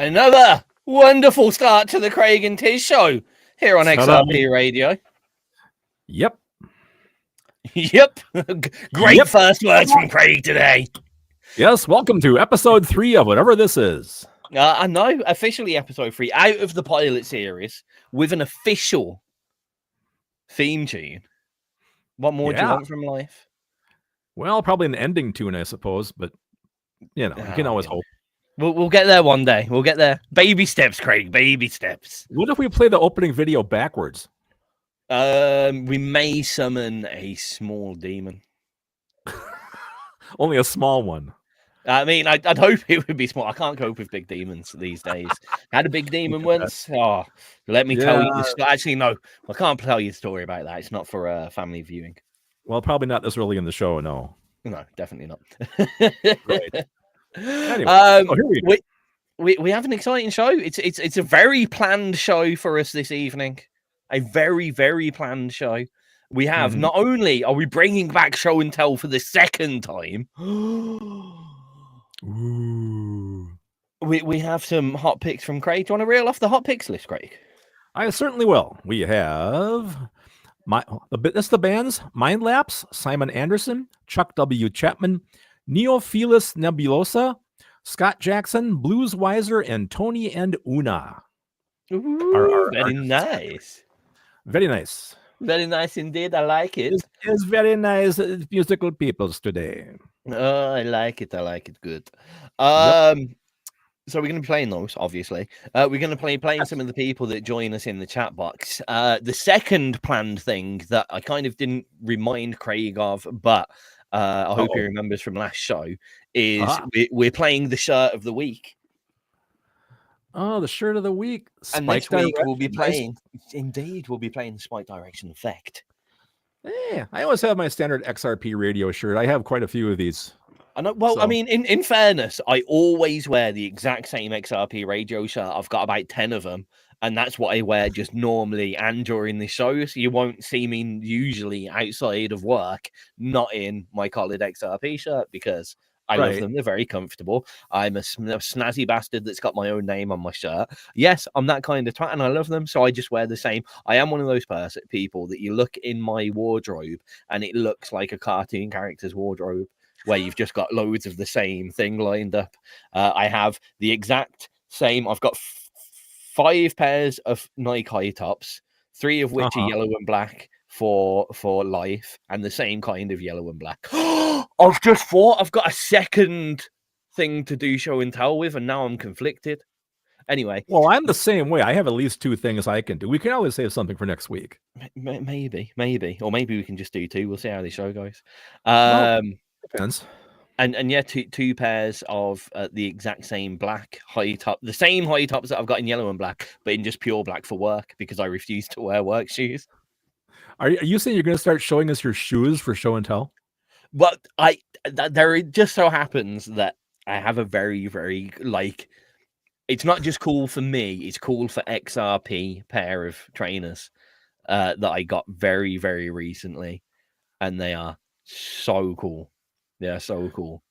Another wonderful start to the Craig and Tizz Show here on XRPRADIO. Yep. Yep. Great first words from Craig today. Yes, welcome to episode 3 of whatever this is. I know, officially episode 3 out of the pilot series with an official theme tune. What more do you want from life? Well, probably an ending tune, I suppose, but you know, you can always hope. We'll get there one day. We'll get there. Baby steps, Craig. Baby steps. What if we play the opening video backwards? We may summon a small demon. Only a small one. I mean, I'd hope it would be small. I can't cope with big demons these days. Had a big demon once. Oh, let me tell you this. Actually, no, I can't tell you the story about that. It's not for family viewing. Well, probably not this early in the show. No, definitely not. Right. Anyway, we have an exciting show. It's a very planned show for us this evening. A very, very planned show. We have not only are we bringing back show and tell for the second time. Ooh. We have some hot picks from Craig. Do you want to reel off the hot picks list, Craig? I certainly will. We have the bands Mindlapse, Simon Andersson, Chuck W. Chapman, Neofelis Nebulosa, Scott Jackson, Blues Weiser, and Tony and Una. Ooh, very nice. Very nice. Very nice indeed. I like it. It's very nice musical peoples today. Oh, I like it. I like it. Good. So we're going to be playing those, obviously. We're going to playing some of the people that join us in the chat box. The second planned thing that I kind of didn't remind Craig of, but I hope he remembers from last show, is we're playing the shirt of the week. Oh, the shirt of the week. And next week we'll be playing, indeed, we'll be playing the Spike Direction Effect. Yeah, I always have my standard XRP radio shirt. I have quite a few of these. I know. Well, I mean, in fairness, I always wear the exact same XRP radio shirt. I've got about 10 of them, and that's what I wear just normally and during the show. So you won't see me usually outside of work, not in my collared XRP shirt, because I love them. They're very comfortable. I'm a snazzy bastard that's got my own name on my shirt. Yes, I'm that kind of twat, and I love them, so I just wear the same. I am one of those people that you look in my wardrobe, and it looks like a cartoon character's wardrobe, where you've just got loads of the same thing lined up. I have the exact same. I've got 5 pairs of Nike high tops, 3 of which are yellow and black for life, and the same kind of yellow and black. I've just thought I've got a second thing to do show and tell with, and now I'm conflicted. Anyway. Well, I'm the same way. I have at least 2 things I can do. We can always save something for next week. Maybe. Or maybe we can just do 2. We'll see how the show goes. Depends. And yeah, 2 pairs of the exact same black high top, the same high tops that I've got in yellow and black, but in just pure black for work, because I refuse to wear work shoes. Are you saying you're going to start showing us your shoes for show and tell? But there just so happens that I have a very, very, it's not just cool for me, it's cool for XRP pair of trainers that I got very, very recently, and they are so cool. They are so cool.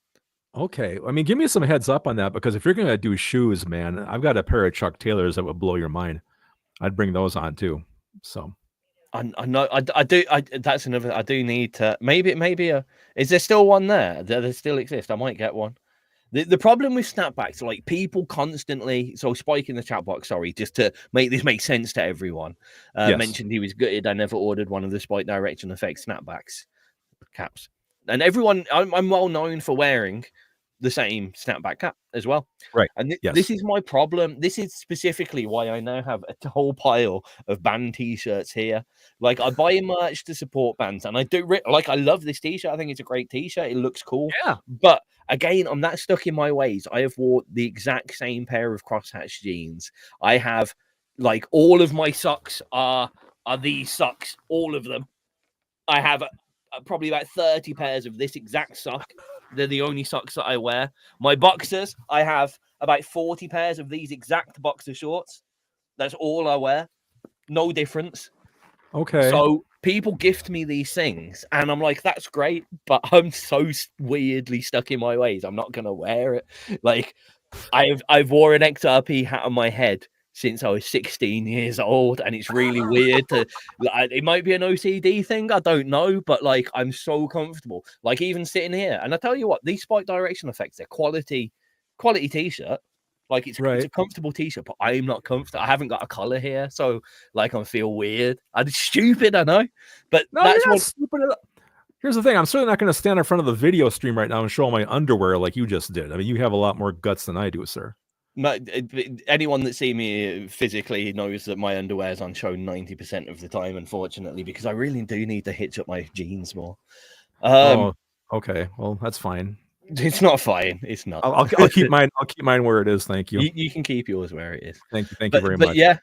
Okay. I mean, give me some heads up on that, because if you're going to do shoes, man, I've got a pair of Chuck Taylors that would blow your mind. I'd bring those on too. So I know I do. That's another. I do need to maybe is there still one there? There still exist. I might get one. The problem with snapbacks, like, people constantly, so Spike in the chat box, sorry, just to make this make sense to everyone, mentioned he was gutted I never ordered one of the Spike Direction Effect snapbacks caps. And everyone, I'm well known for wearing the same snapback cap as well. Right. And this is my problem. This is specifically why I now have a whole pile of band t-shirts here. Like, I buy merch to support bands, and I do I love this t-shirt. I think it's a great t-shirt. It looks cool. Yeah. But again, I'm that stuck in my ways. I have wore the exact same pair of crosshatch jeans. I have, like, all of my socks are these socks, all of them. I have probably about 30 pairs of this exact sock. They're the only socks that I wear. My boxers, I have about 40 pairs of these exact boxer shorts. That's all I wear. No difference. Okay. So people gift me these things, and I'm like, that's great, but I'm so weirdly stuck in my ways. I'm not going to wear it. Like, I've wore an XRP hat on my head since I was 16 years old, and it's really weird to. It might be an OCD thing, I don't know, but like I'm so comfortable, like even sitting here. And I tell you what, these Spike Direction effects, they're quality t-shirt. Like it's a comfortable t-shirt, but I'm not comfortable. I haven't got a collar here, so like I feel weird. I'm stupid, I know, but no, that's you're not what. stupid. Here's the thing: I'm certainly not going to stand in front of the video stream right now and show my underwear like you just did. I mean, you have a lot more guts than I do, sir. Anyone that see me physically knows that my underwear is on show 90% of the time, unfortunately, because I really do need to hitch up my jeans more. Oh, okay. Well, that's fine. It's not fine. It's not. I'll keep mine. I'll keep mine where it is. Thank you. You can keep yours where it is. Thank you very much. But yeah,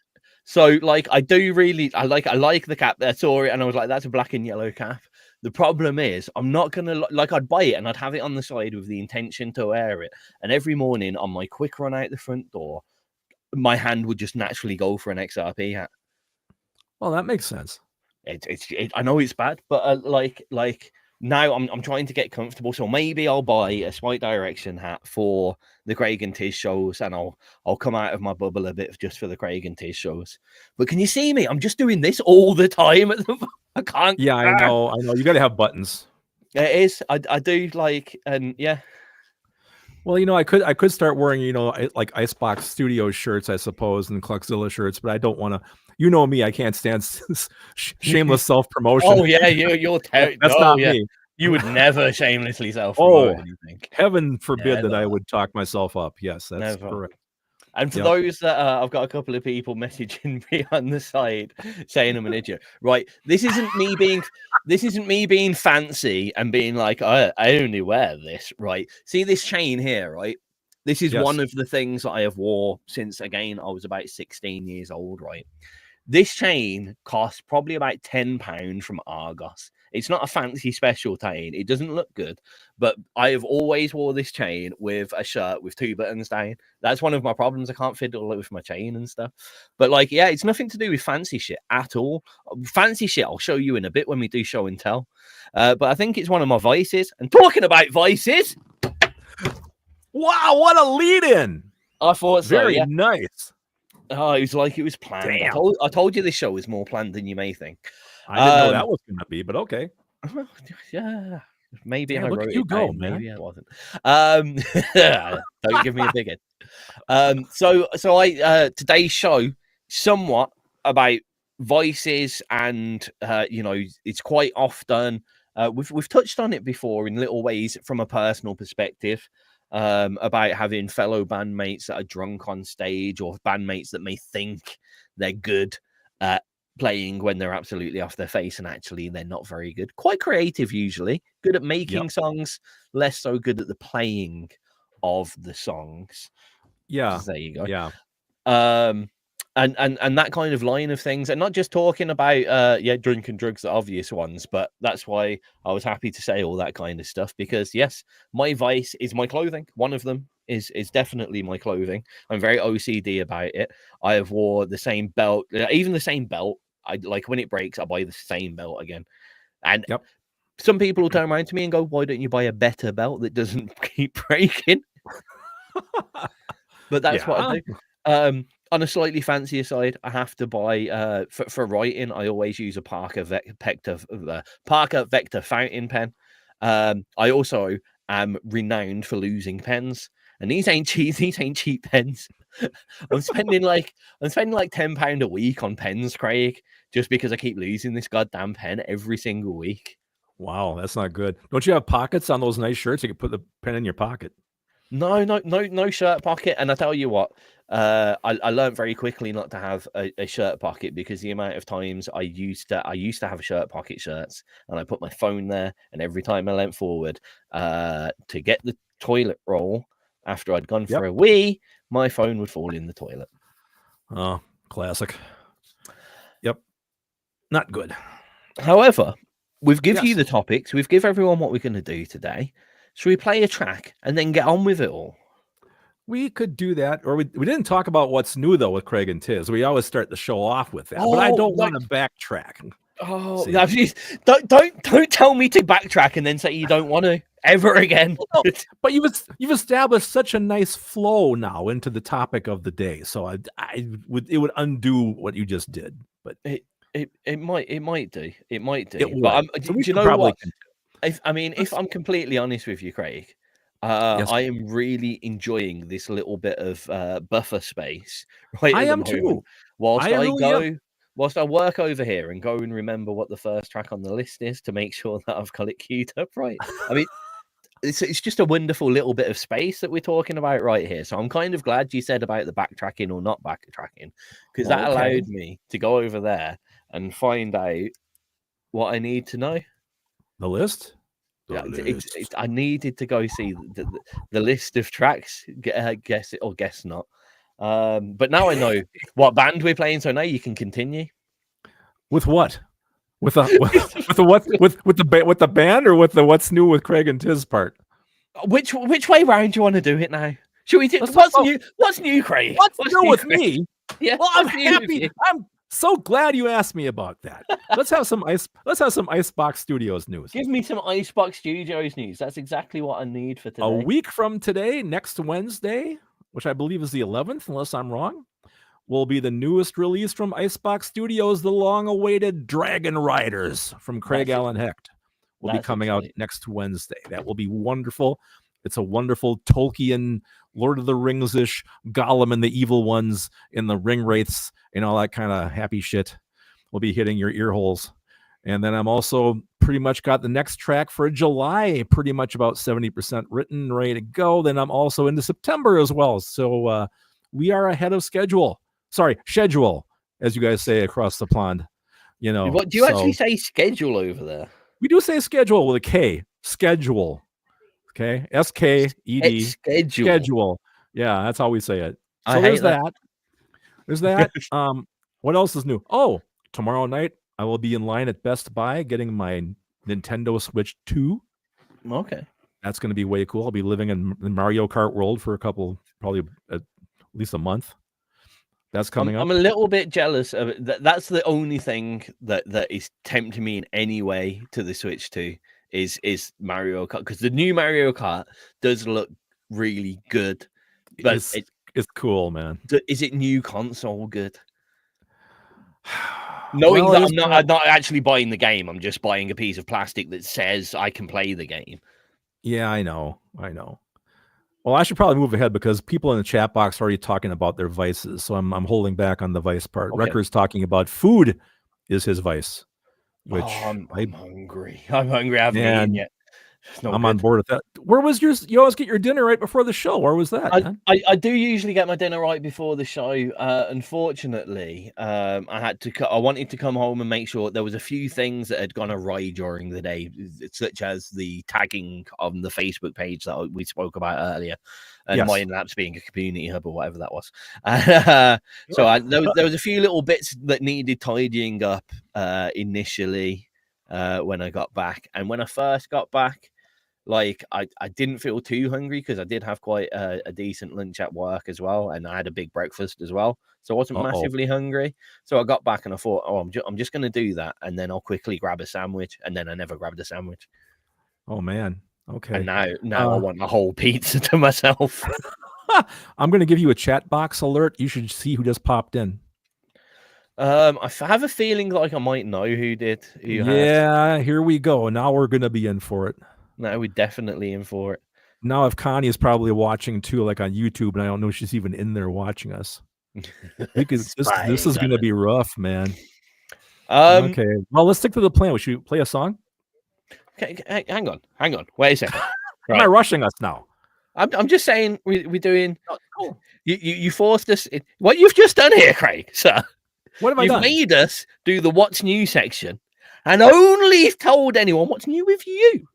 so like I do really I like the cap. I saw it and I was like, that's a black and yellow cap. The problem is I'm not gonna like I'd buy it and I'd have it on the side with the intention to wear it. And every morning on my quick run out the front door, my hand would just naturally go for an XRP hat. Well, that makes sense. I know it's bad, but like now I'm trying to get comfortable, so maybe I'll buy a Spike Direction hat for the Craig and Tizz shows, and I'll come out of my bubble a bit just for the Craig and Tizz shows. But can you see me? I'm just doing this all the time. I can't. Yeah, I know. You got to have buttons. It is. I do like, and yeah. Well, I could start wearing, like Icebox Studio shirts, I suppose, and Cluxzilla shirts, but I don't want to. You know me, I can't stand shameless self-promotion. Oh yeah, you're terrible. That's not me. You would never shamelessly self-promote anything. Heaven forbid that I would talk myself up. Yes, that's correct. And for those that I've got a couple of people messaging me on the side saying I'm an idiot. Right, this isn't me being fancy and being like I only wear this. Right, see this chain here, right? This is one of the things that I have wore since again I was about 16 years old. Right, this chain costs probably about £10 from Argos. It's not a fancy special chain. It doesn't look good, but I have always wore this chain with a shirt with 2 buttons down. That's one of my problems. I can't fiddle with my chain and stuff. But like, yeah, it's nothing to do with fancy shit at all. Fancy shit I'll show you in a bit when we do show and tell. But I think it's one of my vices. And talking about vices, wow, what a lead-in! I thought so. Very nice. Oh, it was like it was planned. I told you this show was more planned than you may think. I didn't know that was going to be, but okay. Yeah, maybe I look wrote at you it go, down. man. Maybe I wasn't. Don't give me a big head. So I today's show somewhat about vices, and it's quite often we've touched on it before in little ways from a personal perspective. About having fellow bandmates that are drunk on stage, or bandmates that may think they're good at playing when they're absolutely off their face, and actually they're not very good. Quite creative, usually good at making songs, less so good at the playing of the songs. Yeah, there you go. Yeah. And that kind of line of things, and not just talking about drink and drugs, the obvious ones, but that's why I was happy to say all that kind of stuff, because yes, my vice is my clothing. One of them is definitely my clothing. I'm very OCD about it. I have wore the same belt, even the same belt. I like when it breaks, I buy the same belt again. And some people will turn around to me and go, "Why don't you buy a better belt that doesn't keep breaking?" But that's what I do. On a slightly fancier side, I have to buy for writing. I always use a Parker Vector fountain pen. I also am renowned for losing pens, and these ain't cheap. These ain't cheap pens. I'm spending like £10 a week on pens, Craig, just because I keep losing this goddamn pen every single week. Wow, that's not good. Don't you have pockets on those nice shirts? You can put the pen in your pocket. No shirt pocket. And I tell you what, I learned very quickly not to have a shirt pocket, because the amount of times I used to have shirt pocket shirts, and I put my phone there, and every time I leant forward to get the toilet roll after I'd gone for a wee, my phone would fall in the toilet. Oh, classic. Yep. Not good. However, we've given you the topics. We've given everyone what we're going to do today. Should we play a track and then get on with it all? We could do that. Or we didn't talk about what's new, though, with Craig and Tizz. We always start the show off with that. But I don't want to backtrack. Oh, See. don't tell me to backtrack and then say you don't want to ever again. Well, no, but you've established such a nice flow now into the topic of the day, so it would undo what you just did. But it might do. It might do. It But would. So do we you should know probably what? If I'm completely honest with you, Craig, Yes, I am really enjoying this little bit of buffer space right I at the am moment. too. Whilst I really am. whilst I work over here and go and remember what the first track on the list is to make sure that I've got it queued up right. I mean, it's just a wonderful little bit of space that we're talking about right here. So I'm kind of glad you said about the backtracking or not backtracking, because that Okay. allowed me to go over there and find out what I need to know. The list? Yeah, I needed to go see the list of tracks. Guess it or guess not. But now I know what band we're playing, so now you can continue. With what? With the what? With the band or with the what's new with Craig and Tizz part? Which way round do you want to do it now? Should we do new? What's new, Craig? What's new with me? Yeah, well, I'm happy. I'm so glad you asked me about that. Let's have some Icebox Studios news. Give me some Icebox Studios news. That's exactly what I need for today. A week from today, next Wednesday, which I believe is the 11th, unless I'm wrong, will be the newest release from Icebox Studios, the long-awaited Dragon Riders from Craig Allen Hecht. Will be coming out next Wednesday. That will be wonderful. It's a wonderful Tolkien, Lord of the Rings-ish, Gollum and the evil ones in the ring wraiths and all that kind of happy shit will be hitting your ear holes. And then I'm also pretty much got the next track for July, pretty much about 70% written, ready to go. Then I'm also into September as well. So we are ahead of schedule. Sorry, schedule, as you guys say across the pond. You know, what do you actually say schedule over there? We do say schedule with a K. Schedule. Okay. SKED. Schedule. Yeah, that's how we say it. So there's that. There's that. What else is new? Oh, tomorrow night I will be in line at Best Buy getting my Nintendo Switch 2. Okay. That's going to be way cool. I'll be living in Mario Kart World for probably at least a month. That's coming up. I'm a little bit jealous of it. That's the only thing that is tempting me in any way to the Switch 2 is Mario Kart, because the new Mario Kart does look really good. But it's cool, man. Is it new console good? Knowing that I'm not actually buying the game, I'm just buying a piece of plastic that says I can play the game. Yeah, I know. Well, I should probably move ahead because people in the chat box are already talking about their vices. So I'm holding back on the vice part. Okay. Wrecker's talking about food is his vice. Which I'm hungry. I'm hungry. I haven't eaten yet. I'm on board with that. Where was yours? You always get your dinner right before the show. Where was that? I do usually get my dinner right before the show. Unfortunately, I wanted to come home and make sure there was a few things that had gone awry during the day, such as the tagging on the Facebook page that we spoke about earlier, and Mindlapse being a community hub or whatever that was. So there was a few little bits that needed tidying up initially when I got back, and when I first got back, like I didn't feel too hungry because I did have quite a decent lunch at work as well, and I had a big breakfast as well, so I wasn't massively hungry. So I got back and I thought, I'm just going to do that, and then I'll quickly grab a sandwich, and then I never grabbed a sandwich. Oh man, okay. And now I want a whole pizza to myself. I'm going to give you a chat box alert. You should see who just popped in. I have a feeling like I might know who did. Here we go. Now we're going to be in for it. No, we're definitely in for it. Now, if Connie is probably watching too, like on YouTube, and I don't know if she's even in there watching us, because this is going to be rough, man. Okay, well, let's stick to the plan. We should play a song. Okay, hang on. Wait a second. Am I rushing us now? I'm just saying we're doing. Oh, cool. You forced us. What you've just done here, Craig, sir. What have I done? You've made us do the what's new section, and only told anyone what's new with you.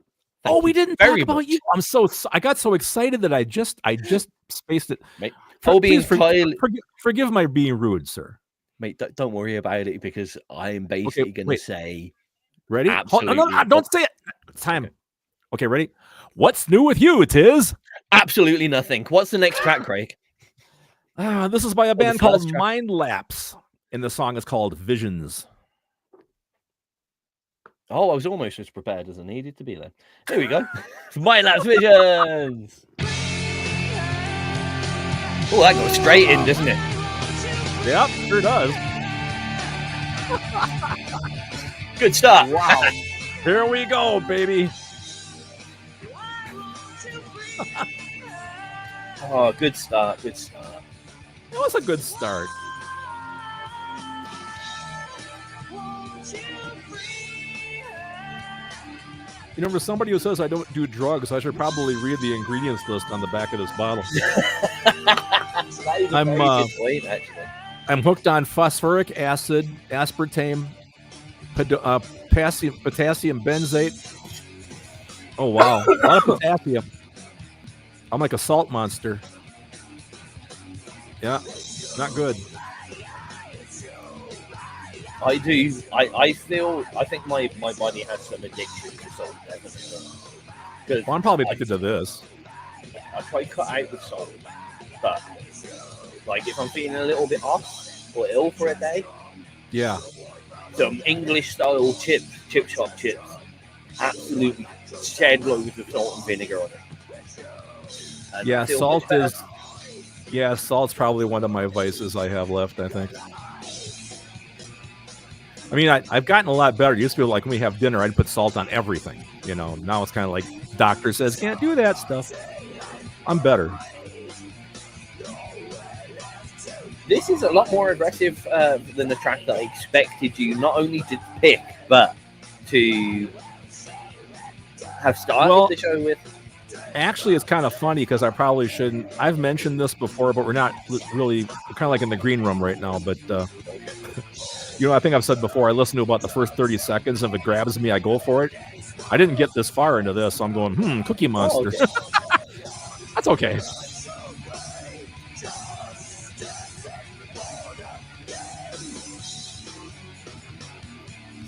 We didn't talk about you. I got so excited that I just spaced it. Mate, forgive my being rude, sir. Mate, don't worry about it, because I'm basically going to say. Ready? No, don't say it. Time. Okay, ready? What's new with you, Tizz? Absolutely nothing. What's the next track, Craig? This is by a band called Mindlapse, and the song is called Visions. Oh, I was almost as prepared as I needed to be then. Here we go. Mindlapse Visions. Oh, that goes straight in, doesn't it? Yep, sure does. Good start. Wow. Here we go, baby. Oh, good start. Good start. It was a good start. You know, for somebody who says I don't do drugs, I should probably read the ingredients list on the back of this bottle. I'm very good point, actually. I'm hooked on phosphoric acid, aspartame, potassium benzate. Oh, wow. A lot of potassium. I'm like a salt monster. Yeah, not good. I do. I think my body has some addiction to salt. Well, I'm probably addicted to this. I try to cut out the salt, but like if I'm feeling a little bit off or ill for a day, yeah, some English style chip shop chips, absolutely shed loads of salt and vinegar on it. And yeah, salt's probably one of my vices I have left, I think. I mean, I've gotten a lot better. It used to be like when we have dinner, I'd put salt on everything. You know, now it's kind of like doctor says, can't do that stuff. I'm better. This is a lot more aggressive than the track that I expected you not only to pick, but to have started the show with. Actually, it's kind of funny because I probably shouldn't. I've mentioned this before, but we're not really, we're kind of like in the green room right now. But, you know, I think I've said before, I listen to about the first 30 seconds. If it grabs me, I go for it. I didn't get this far into this, so I'm going, Cookie Monster. Oh, okay. That's okay.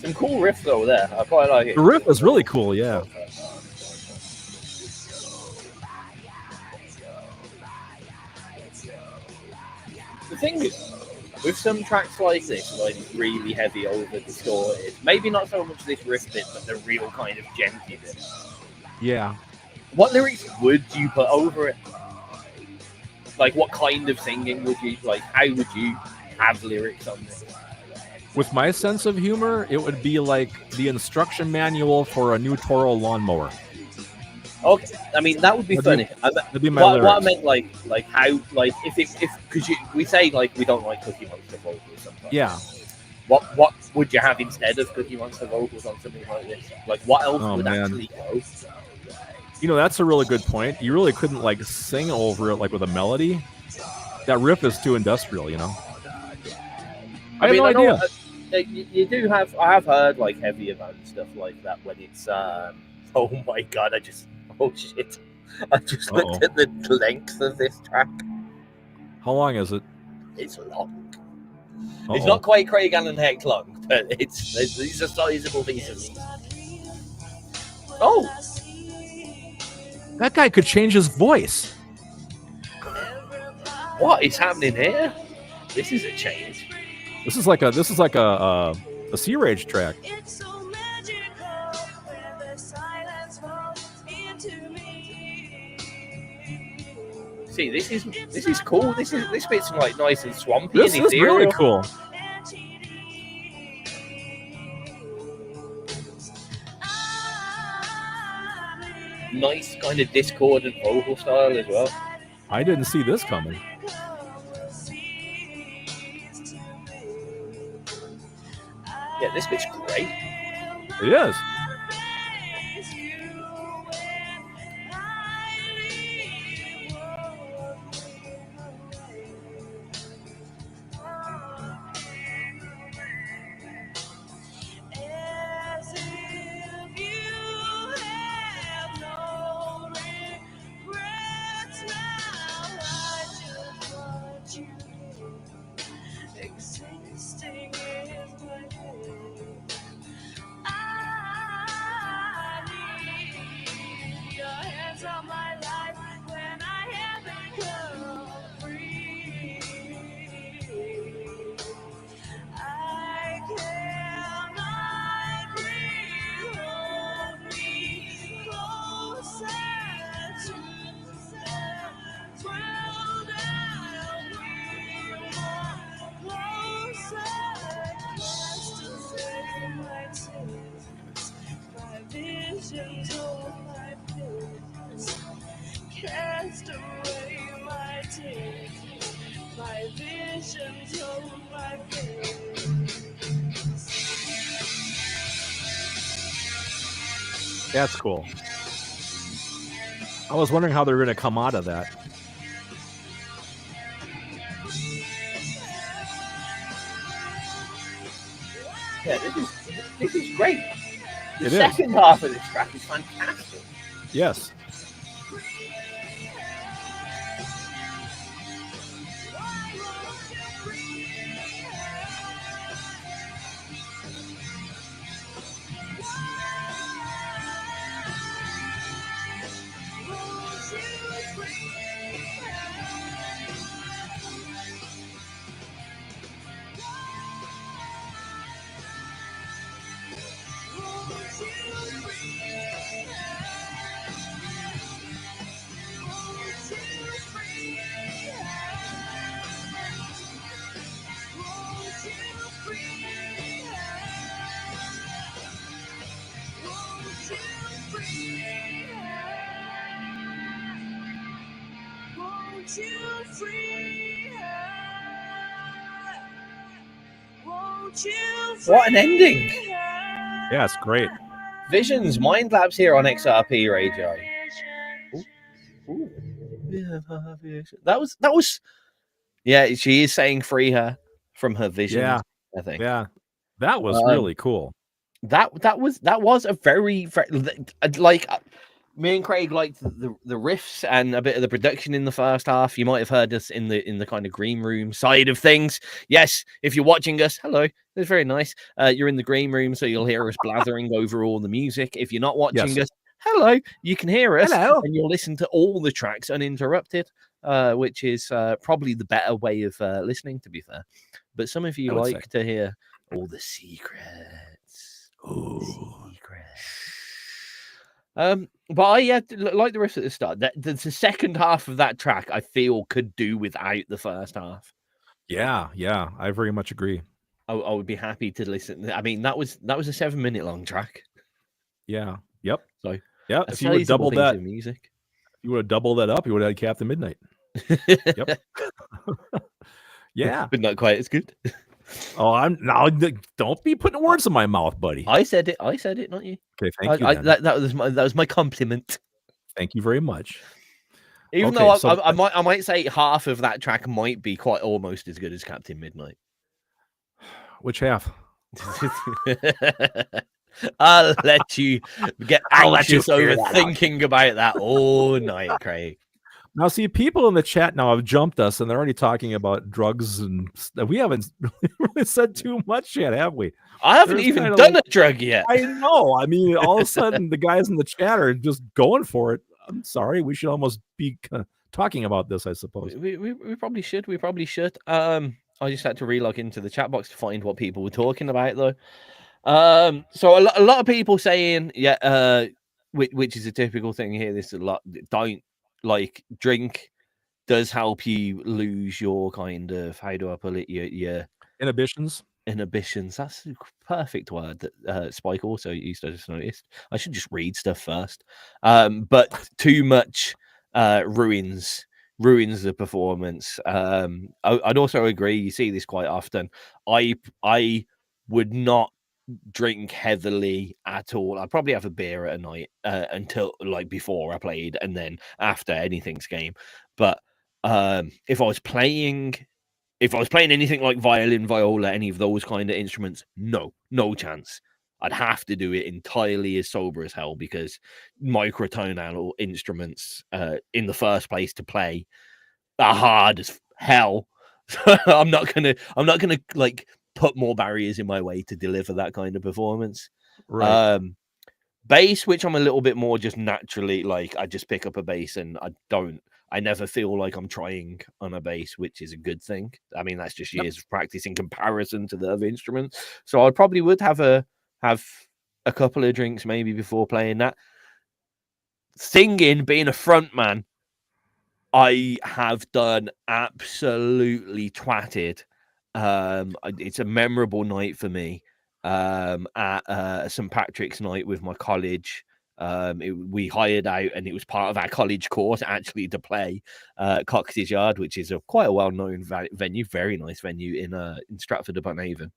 Some cool riffs though there. I quite like it. The riff is really cool, yeah. The thing is, with some tracks like this, like really heavy over distorted, maybe not so much this riff bit, but the real kind of genty bit. Yeah. What lyrics would you put over it? Like, what kind of singing would you, like, how would you have lyrics on this? With my sense of humor, it would be like the instruction manual for a new Toro lawnmower. Okay, I mean that would be funny. That'd be my what I meant, like how, like if because we say like we don't like Cookie Monster vocals sometimes. Yeah. What would you have instead of Cookie Monster vocals on something like this? Like what else would actually go? You know, that's a really good point. You really couldn't like sing over it like with a melody. That riff is too industrial, you know. I have no idea. You do have. I have heard like heavier band stuff like that when it's. Oh my god! Oh shit! I just looked at the length of this track. How long is it? It's long. It's not quite Craig Allen Heck long, but these are sizable pieces. Oh! That guy could change his voice. What is happening here? This is a change. This is like a Sea Rage track. See, this is cool. This bit's like nice and swampy. This is really cool. Nice kind of discordant vocal style as well. I didn't see this coming. Yeah, this bit's great. It is. Cast away my tears, my visions hold my face. That's cool. I was wondering how they're going to come out of that. Yeah, this is great. The It second half of this track is fantastic. Yes. What an ending! Yeah, it's great. Visions, Mindlapse here on XRP Radio. Ooh. That was. Yeah, she is saying free her from her visions. Yeah, I think. yeah, that was really cool. That was a very like. Me and Craig liked the riffs and a bit of the production in the first half. You might have heard us in the kind of green room side of things. Yes, if you're watching us, hello. It's very nice. You're in the green room, so you'll hear us blathering over all the music. If you're not watching us, hello. You can hear us, and you'll listen to all the tracks uninterrupted, which is probably the better way of listening, to be fair. But some of you like to hear all the secrets. Ooh. But I like the rest at the start. The second half of that track, I feel, could do without the first half. Yeah, I very much agree. I would be happy to listen. I mean, that was a 7-minute long track. Yeah. Yep. So yeah, if you would double that music, you would have doubled that up. You would have had Captain Midnight. Yep. Yeah, but not quite as good. Oh, I'm now. Don't be putting words in my mouth, buddy. I said it, not you. Okay, thank you. That was my compliment. Thank you very much. Even though I might say half of that track might be quite almost as good as Captain Midnight. Which half? I'll let you get anxious over thinking about that all night, Craig. Now, see, people in the chat now have jumped us, and they're already talking about drugs, and we haven't really said too much yet, have we? I haven't even done a drug yet. I know. I mean, all of a sudden, the guys in the chat are just going for it. I'm sorry. We should almost be talking about this, I suppose. We probably should. We probably should. I just had to relog into the chat box to find what people were talking about, though. So a lot of people saying, which is a typical thing here. This a lot. Don't drink does help you lose your kind of, how do I put it, your inhibitions. That's a perfect word that Spike also used. I just noticed. I should just read stuff first. But too much ruins the performance. I'd also agree. You see this quite often. I would not drink heavily at all. I'd probably have a beer at a night until before I played, and then after anything's game. But if I was playing anything like violin, viola, any of those kind of instruments, no chance. I'd have to do it entirely as sober as hell, because microtonal instruments in the first place to play are hard as hell. So I'm not gonna put more barriers in my way to deliver that kind of performance. Right. Bass, which I'm a little bit more just naturally, I just pick up a bass and I never feel like I'm trying on a bass, which is a good thing. I mean, that's just years of practice in comparison to the other instruments. So I probably would have a couple of drinks maybe before playing that. Singing, being a front man, I have done absolutely twatted. It's a memorable night for me at St. Patrick's night with my college We hired out, and it was part of our college course actually to play Cox's Yard, which is quite a well-known venue, very nice venue in Stratford upon Avon.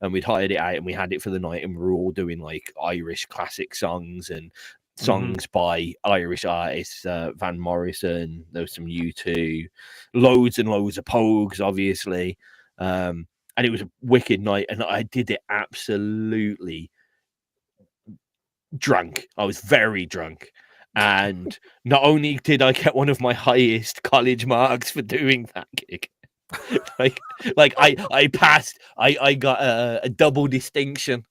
And we'd hired it out, and we had it for the night, and we were all doing like Irish classic songs and songs by Irish artists, Van Morrison. There was some U2, loads and loads of Pogues, obviously. And it was a wicked night, and I did it absolutely drunk. I was very drunk. And not only did I get one of my highest college marks for doing that gig, like I passed, I got a double distinction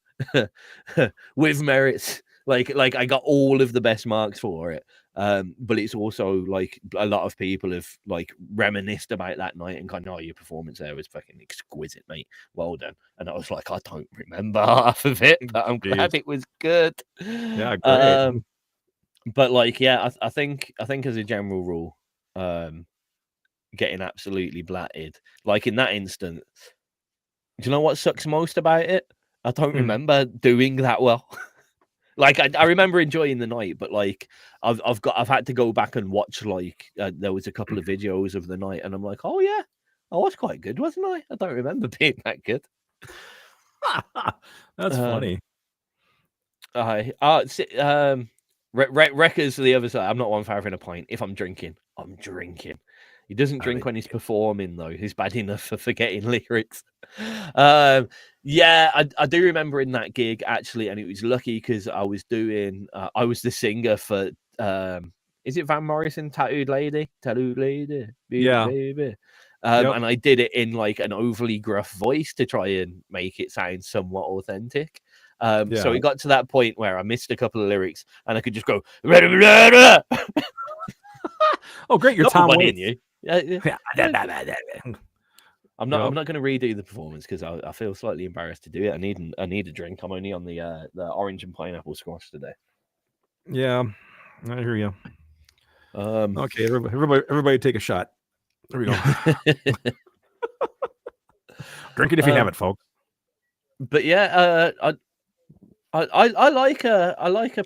with merits. Like I got all of the best marks for it. But it's also like a lot of people have like reminisced about that night and gone, "Oh, your performance there was fucking exquisite, mate. Well done." And I was like, I don't remember half of it, but I'm glad it was good. Yeah, great. But like, yeah, I think as a general rule, getting absolutely blatted, like in that instance, do you know what sucks most about it? I don't remember doing that well. Like I remember enjoying the night, but like I've had to go back and watch like there was a couple of videos of the night, and I'm like, oh yeah, I was quite good, wasn't I? I don't remember being that good. That's funny. Wrecker's the other side. I'm not one for having a pint. If I'm drinking, I'm drinking. He doesn't drink when he's performing, though. He's bad enough for forgetting lyrics. Yeah, I do remember in that gig, actually, and it was lucky because I was doing... I was the singer for... is it Van Morrison, Tattooed Lady? Tattooed Lady? Yeah. Baby. And I did it in, like, an overly gruff voice to try and make it sound somewhat authentic. So it got to that point where I missed a couple of lyrics, and I could just go... Oh, great! You're Tom Waits. You. I'm not going to redo the performance because I feel slightly embarrassed to do it. I need a drink. I'm only on the orange and pineapple squash today. Yeah, I hear you. Okay, everybody, take a shot. There we go. Drink it if you have it, folks. But yeah, I like a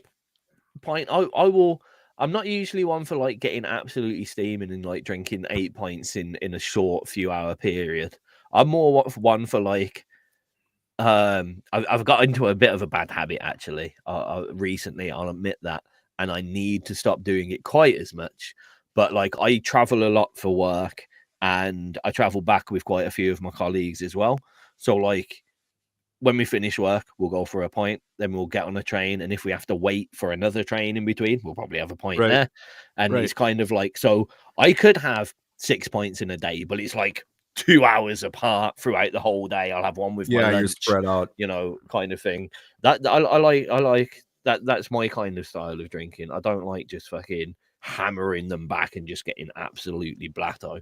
pint. I will. I'm not usually one for like getting absolutely steaming and like drinking 8 pints in a short few hour period. I'm more one for like, I've got into a bit of a bad habit actually recently. I'll admit that, and I need to stop doing it quite as much. But like I travel a lot for work, and I travel back with quite a few of my colleagues as well. So like, when we finish work, we'll go for a pint, then we'll get on a train. And if we have to wait for another train in between, we'll probably have a pint there. And it's kind of like, so I could have 6 pints in a day, but it's like 2 hours apart throughout the whole day. I'll have one with my lunch, you're spread out, kind of thing. That I like that. That's my kind of style of drinking. I don't like just fucking hammering them back and just getting absolutely blatto.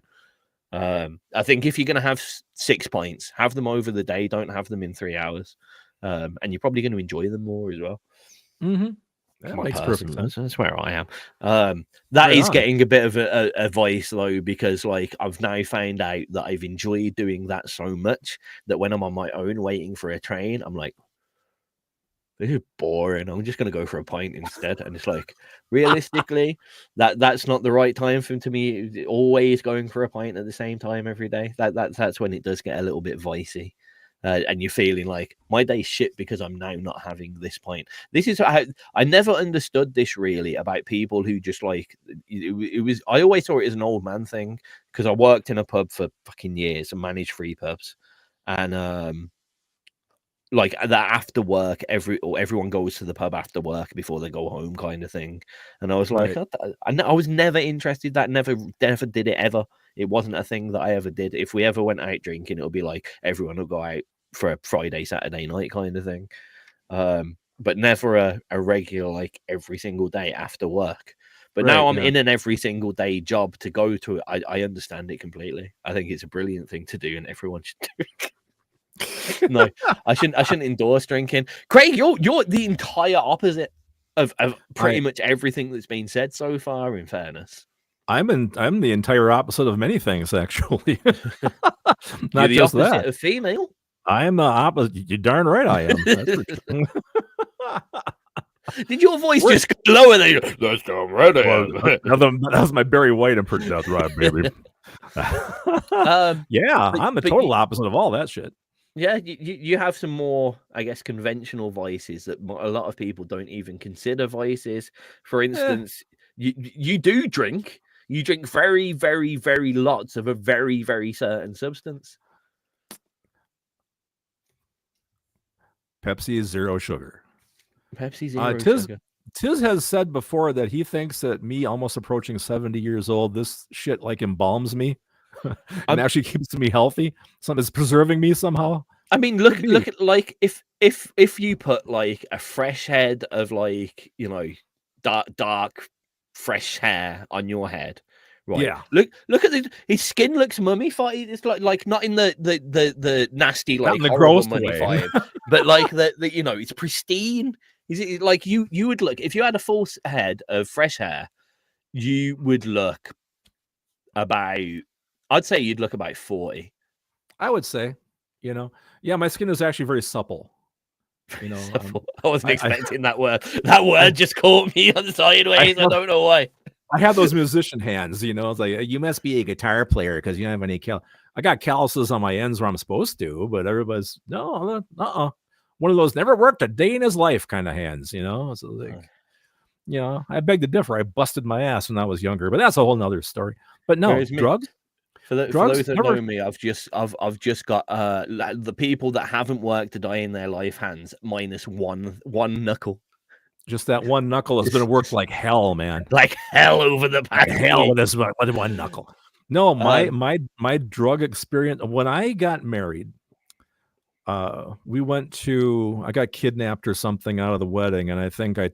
I think if you're going to have 6 pints, have them over the day. Don't have them in 3 hours. And you're probably going to enjoy them more as well. Mm-hmm. That makes perfect sense. That's where I am. That is getting a bit of a voice, though, because like I've now found out that I've enjoyed doing that so much that when I'm on my own waiting for a train, I'm like, this is boring. I'm just going to go for a pint instead. And it's like, realistically, that's not the right time for me. Always going for a pint at the same time every day. That's when it does get a little bit vicey. And you're feeling like my day's shit because I'm now not having this pint. This is how I never understood this really about people who just like it was. I always saw it as an old man thing because I worked in a pub for fucking years and managed 3 pubs, and like that after work, everyone goes to the pub after work before they go home, kind of thing. And I was like, I was never interested. That never did it ever. It wasn't a thing that I ever did. If we ever went out drinking, it'll be like everyone will go out for a Friday, Saturday night kind of thing. But never a regular like every single day after work. But now I'm in an every single day job to go to. I understand it completely. I think it's a brilliant thing to do, and everyone should do it. No, I shouldn't endorse drinking. Craig, you're the entire opposite of pretty much everything that's been said so far, in fairness. I'm the entire opposite of many things, actually. Not just that. Of female. I am the opposite. You're darn right I am. Did your voice just go lower than let's go ready? That was my Barry White impression. That's right, baby. Yeah, I'm the total opposite of all that shit. Yeah, you have some more, I guess, conventional voices that a lot of people don't even consider voices. For instance, you do drink. You drink very, very, very lots of a very, very certain substance. Pepsi is zero sugar. Pepsi zero sugar. Tizz has said before that he thinks that me almost approaching 70 years old, this shit like embalms me and actually keeps me healthy. It's preserving me somehow. I mean, look at like if you put like a fresh head of like, you know, dark fresh hair on your head. Right. Yeah. Look at his skin looks mummified. It's like not in the nasty like the horrible gross mummified, but like the you know, it's pristine. Is it like you would look if you had a full head of fresh hair, you would look about, I'd say you'd look about 40. I would say, you know, yeah, my skin is actually very supple. You know, I wasn't expecting that word. That word just caught me on sideways. I don't know why. I have those musician hands, you know. It's like, you must be a guitar player because you don't have any I got calluses on my ends where I'm supposed to, but everybody's no, one of those never worked a day in his life kind of hands, you know. So like, you know, I beg to differ. I busted my ass when I was younger, but that's a whole nother story. But no, drugs. For those that know me, I've just got the people that haven't worked a day in their life hands minus one knuckle. Just that one knuckle has been worked like hell, man. Like hell over the past hell with this one knuckle. No, my drug experience when I got married, I got kidnapped or something out of the wedding, and I think I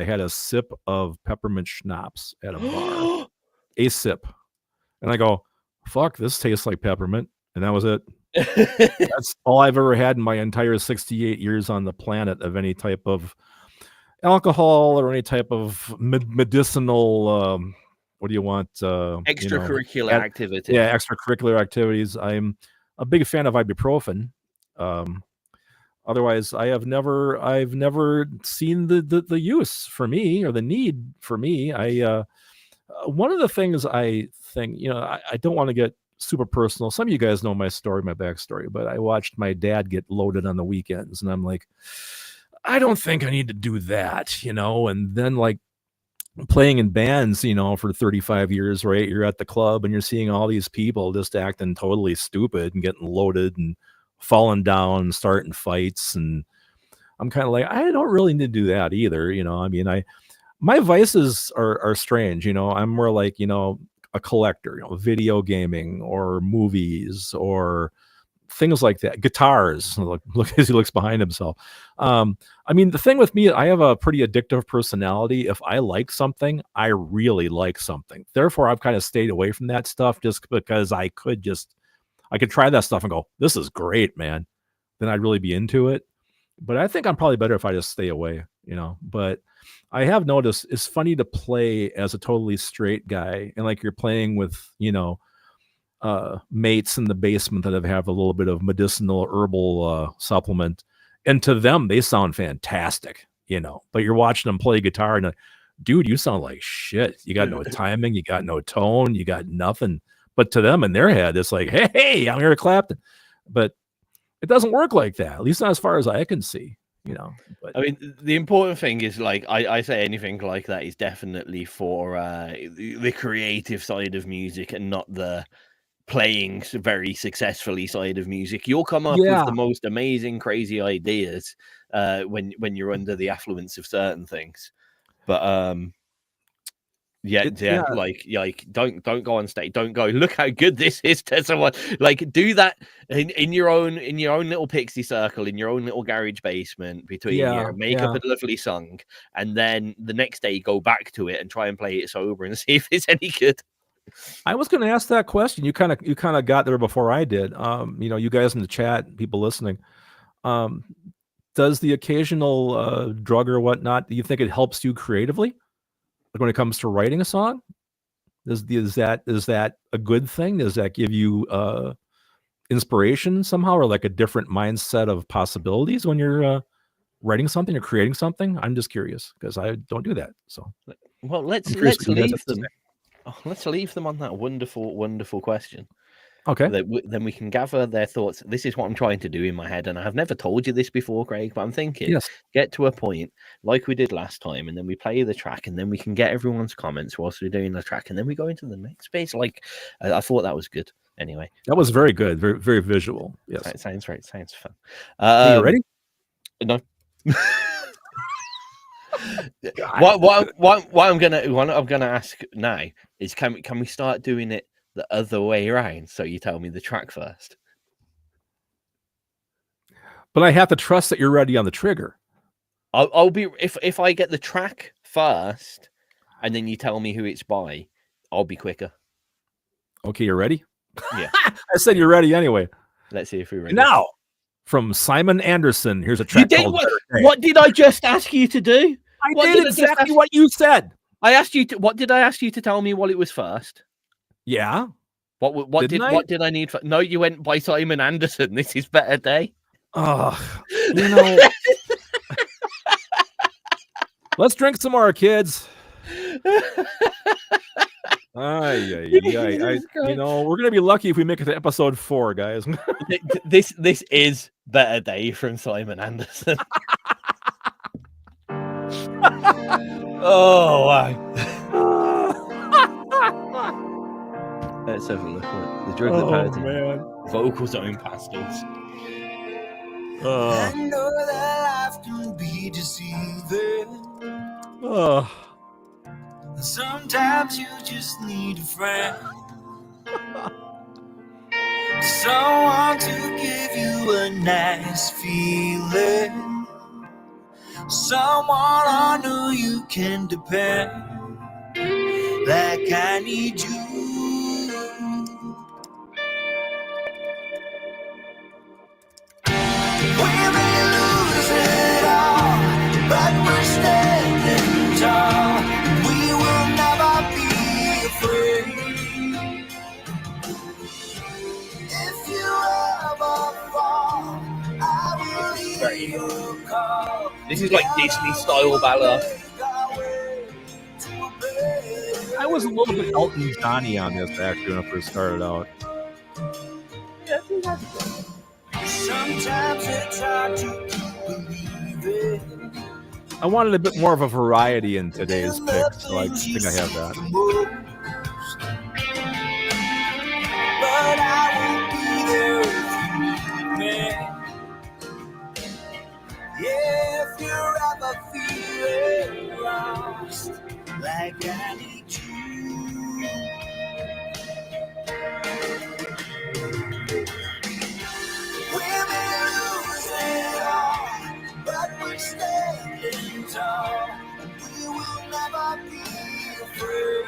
had a sip of peppermint schnapps at a bar. A sip. And I go, fuck, this tastes like peppermint. And that was it. That's all I've ever had in my entire 68 years on the planet of any type of alcohol or any type of medicinal, what do you want? Extracurricular activity. Yeah, extracurricular activities. I'm a big fan of ibuprofen. Otherwise, I've never seen the use for me or the need for me. One of the things I think, you know, I don't want to get super personal. Some of you guys know my story, my backstory, but I watched my dad get loaded on the weekends, and I'm like, I don't think I need to do that, you know. And then like playing in bands, you know, for 35 years, right? You're at the club and you're seeing all these people just acting totally stupid and getting loaded and falling down and starting fights. And I'm kind of like, I don't really need to do that either. You know, I mean, my vices are strange, you know. I'm more like, you know, a collector, you know, video gaming or movies or things like that. Guitars. Look as he looks behind himself. I mean, the thing with me, I have a pretty addictive personality. If I like something, I really like something. Therefore, I've kind of stayed away from that stuff just because I could try that stuff and go, this is great, man. Then I'd really be into it. But I think I'm probably better if I just stay away, you know. But I have noticed it's funny to play as a totally straight guy, and like you're playing with, you know, mates in the basement that have a little bit of medicinal herbal supplement, and to them they sound fantastic, you know. But you're watching them play guitar and dude, you sound like shit. You got no timing, you got no tone, you got nothing. But to them in their head, it's like, hey, I'm here clapping. But it doesn't work like that, at least not as far as I can see, you know. But I mean, the important thing is, like, I say anything like that is definitely for the creative side of music and not the playing very successfully side of music. You'll come up with the most amazing, crazy ideas when you're under the affluence of certain things. But like don't go on stage. Don't go, look how good this is to someone. Like, do that in your own little pixie circle, in your own little garage basement between you. Make up a lovely song, and then the next day go back to it and try and play it sober and see if it's any good. I was going to ask that question. You kind of got there before I did. You know, you guys in the chat, people listening, does the occasional drug or whatnot, do you think it helps you creatively? Like when it comes to writing a song, is that a good thing? Does that give you inspiration somehow, or like a different mindset of possibilities when you're writing something or creating something? I'm just curious because I don't do that. So, well, let's I'm curious what you guys leave have to them. say. Oh, let's leave them on that wonderful question. Okay. Then we can gather their thoughts. This is what I'm trying to do in my head, and I have never told you this before, Craig. But I'm thinking, Yes. get to a point like we did last time, and then we play the track, and then we can get everyone's comments whilst we're doing the track, and then we go into the next space. Like I thought that was good. Anyway, That was very good. Very, very visual. Yes. it sounds right. Sounds fun. Are you ready? No. What I'm gonna ask now is can we start doing it the other way around? So you tell me the track first. But I have to trust that you're ready on the trigger. I'll be if I get the track first, and then you tell me who it's by, I'll be quicker. Okay, you're ready? Yeah. I said you're ready anyway. Let's see if we're ready. Now, from Simon Andersson, here's a track called Better Day. What did I just ask you to do? I did exactly what you said. I asked you to. What did I ask you to tell me while it was first? Yeah. What did I need? No, you went by Simon Andersson. This is Better Day. Oh, you know. Let's drink some more, kids. You know, we're gonna be lucky if we make it to episode 4, guys. This is Better Day from Simon Andersson. Oh wow! Let's have a look at the drug that party. Man. Vocals own pastels. I know that life can be deceiving. Sometimes you just need a friend. Someone to give you a nice feeling. Someone on who you can depend. Like I need you. We may lose it all, but we're standing tall. We will never be afraid. If you ever fall, I will hear your call. This is like Disney style ballad. I was a little bit Elton Johnny on this actually when I first started out. Sometimes it's hard to keep believing. I wanted a bit more of a variety in today's pick, so I think I have that. But I will be there if you need me. Yeah, if you're ever feeling lost, like I need you. We may lose it all, but we're standing tall. We will never be afraid.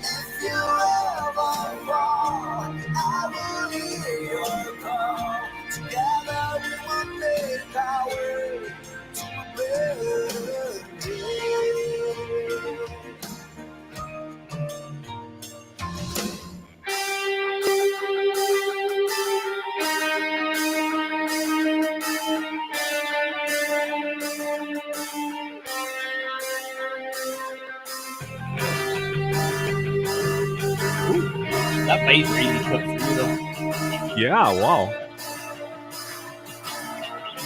If you ever fall, I will hear your call. Together we will make our way to a better day. That bass really cut through though. Yeah, wow.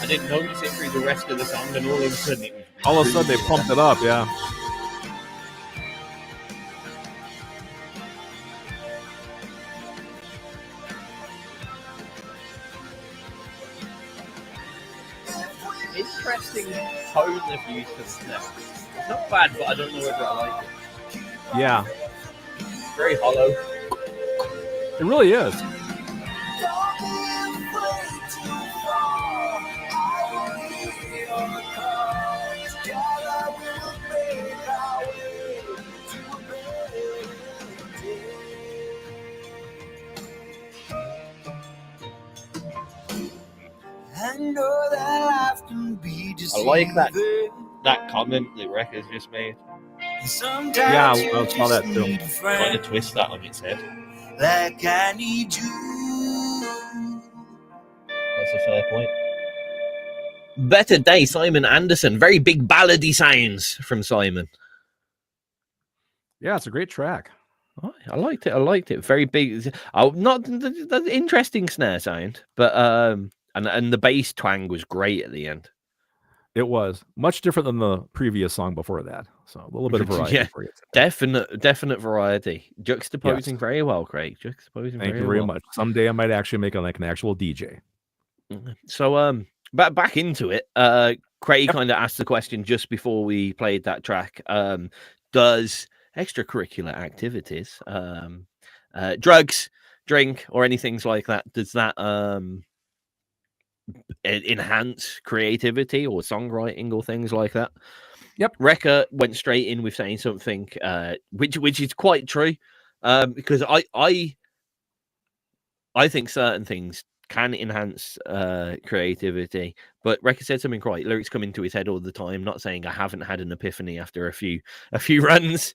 I didn't notice it through the rest of the song, and all of a sudden it was. All of a sudden they pumped it up, yeah. Interesting tone of use for the snare. It's not bad, but I don't know whether I like it. Yeah, It's very hollow. it really is. I know that life can be I like that. deceiving. That comment that Rekka's just made. Sometimes Yeah, you I saw that just too. need a Trying friend. to twist that on its head. Like I need you. That's a fair point. Better Day, Simon Andersson. Very big ballady sounds from Simon. Yeah, it's a great track. Oh, I liked it. I liked it. Very big. Oh, not the interesting snare sound, but and the bass twang was great at the end. It was much different than the previous song before that. So a little bit of variety Yeah, for you. definite variety. Juxtaposing very well, Craig. Juxtaposing Thank you very very well. much. Someday I might actually make like an actual DJ. So back into it. Craig kind of asked the question just before we played that track. Does extracurricular activities, drugs, drink, or anything like that, does that enhance creativity or songwriting or things like that? Yep. Rekka went straight in with saying something which is quite true, because I think certain things can enhance creativity, but Rekka said something right. Lyrics come into his head all the time. Not saying I haven't had an epiphany after a few rums,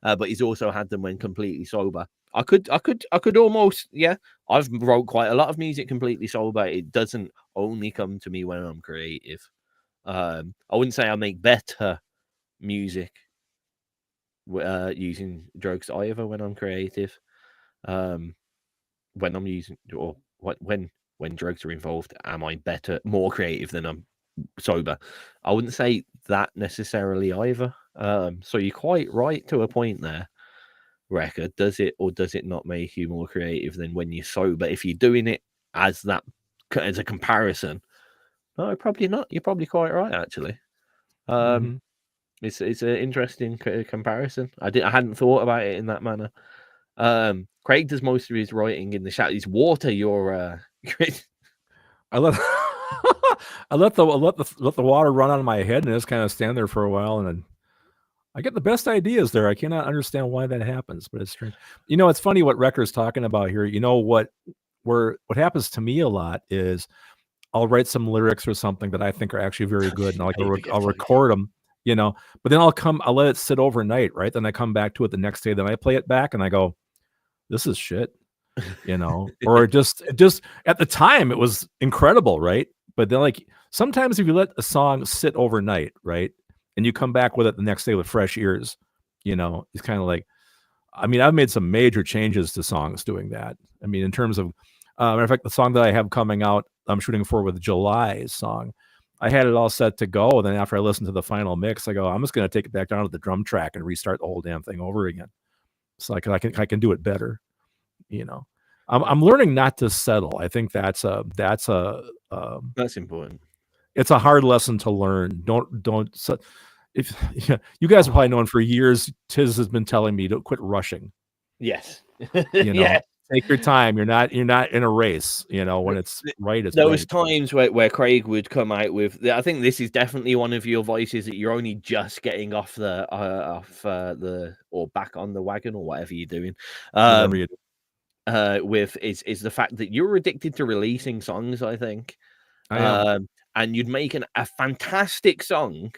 but he's also had them when completely sober. I could almost, yeah. I've wrote quite a lot of music completely sober. It doesn't only come to me when I'm creative. I wouldn't say I make better music using drugs either when I'm creative. When I'm using, or when drugs are involved, am I better, more creative than I'm sober? I wouldn't say that necessarily either. So you're quite right to a point there, Rekka. Does it or does it not make you more creative than when you're sober? If you're doing it as a comparison, no, probably not. You're probably quite right, actually. It's an interesting comparison. I hadn't thought about it in that manner. Craig does most of his writing in the shadow. He's water. Your I let I let the water run on my head and just kind of stand there for a while, and then I get the best ideas there. I cannot understand why that happens, but it's strange. You know, it's funny what Recker's talking about here. You know what happens to me a lot is I'll write some lyrics or something that I think are actually very good, and I'll record them, you know, but then I'll let it sit overnight, right? Then I come back to it the next day, then I play it back and I go, this is shit, you know, or just at the time it was incredible, right? But then, like, sometimes if you let a song sit overnight, right, and you come back with it the next day with fresh ears, you know, it's kind of like, I mean, I've made some major changes to songs doing that. I mean, in terms of, matter of fact, the song that I have coming out, I'm shooting for with July's song. I had it all set to go. And then after I listened to the final mix, I go, I'm just going to take it back down to the drum track and restart the whole damn thing over again. So I can do it better. You know, I'm learning not to settle. I think that's important. It's a hard lesson to learn. If you guys have probably known for years, Tizz has been telling me to quit rushing. Yes. You know, take your time. You're not in a race. You know, when it's right. It's there right. was times where Craig would come out with. I think this is definitely one of your voices that you're only just getting off the or back on the wagon or whatever you're doing. Whatever you do. With is the fact that you're addicted to releasing songs. I think, I am. and you'd make a fantastic song,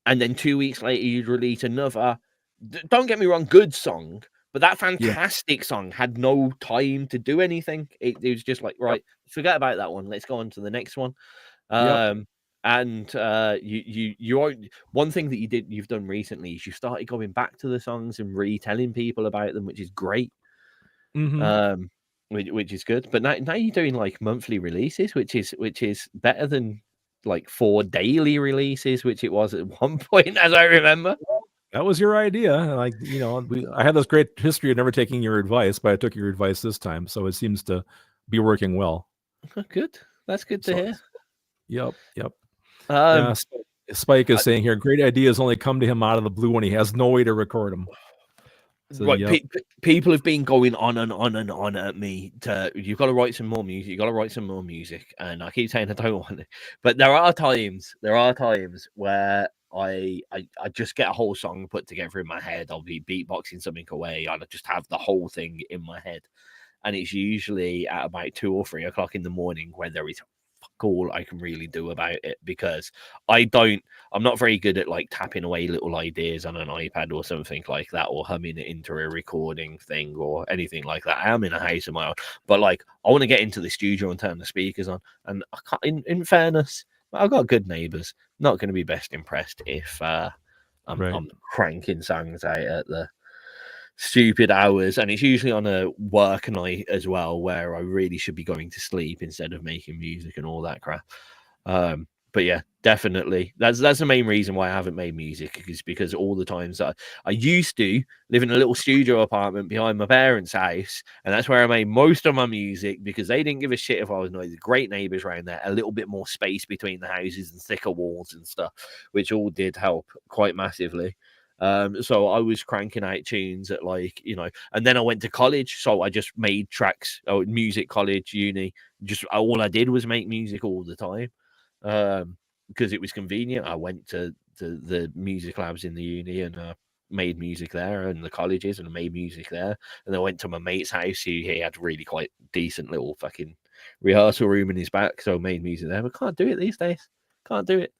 and then 2 weeks later you'd release another. Don't get me wrong, good song. But that fantastic song had no time to do anything. It was just like, right, forget about that one. Let's go on to the next one. And you one thing that you've done recently is you started going back to the songs and retelling people about them, which is great. Which is good. But now you're doing like monthly releases, which is better than like 4 daily releases, which it was at one point, as I remember. That was your idea. Like, you know, I had this great history of never taking your advice, but I took your advice this time. So it seems to be working well. Good. That's good to hear. Yep. Spike is saying here, great ideas only come to him out of the blue when he has no way to record them. So, right, people have been going on and on and on at me you've got to write some more music. You've got to write some more music, and I keep saying I don't want it. But there are times where I just get a whole song put together in my head. I'll be beatboxing something away, and I just have the whole thing in my head. And it's usually at about 2 or 3 o'clock in the morning where there is all I can really do about it, because I'm not very good at like tapping away little ideas on an iPad or something like that, or humming it into a recording thing or anything like that. I am in a house of my own, but like I want to get into the studio and turn the speakers on. And I can't, in fairness, I've got good neighbors. Not going to be best impressed if I'm cranking songs out at the stupid hours, and it's usually on a work night as well, where I really should be going to sleep instead of making music and all that crap. But yeah, definitely that's the main reason why I haven't made music, is because all the times that I used to live in a little studio apartment behind my parents' house, and that's where I made most of my music, because they didn't give a shit if I was noisy. Great neighbors around there, a little bit more space between the houses and thicker walls and stuff, which all did help quite massively. So I was cranking out tunes at like, and then I went to college, so I just made tracks. Music, college, uni, just all I did was make music all the time, because it was convenient. I went to the music labs in the uni and made music there, and the colleges, and I made music there. And I went to my mate's house, he had really quite decent little fucking rehearsal room in his back, so I made music there. But can't do it these days. Can't do it.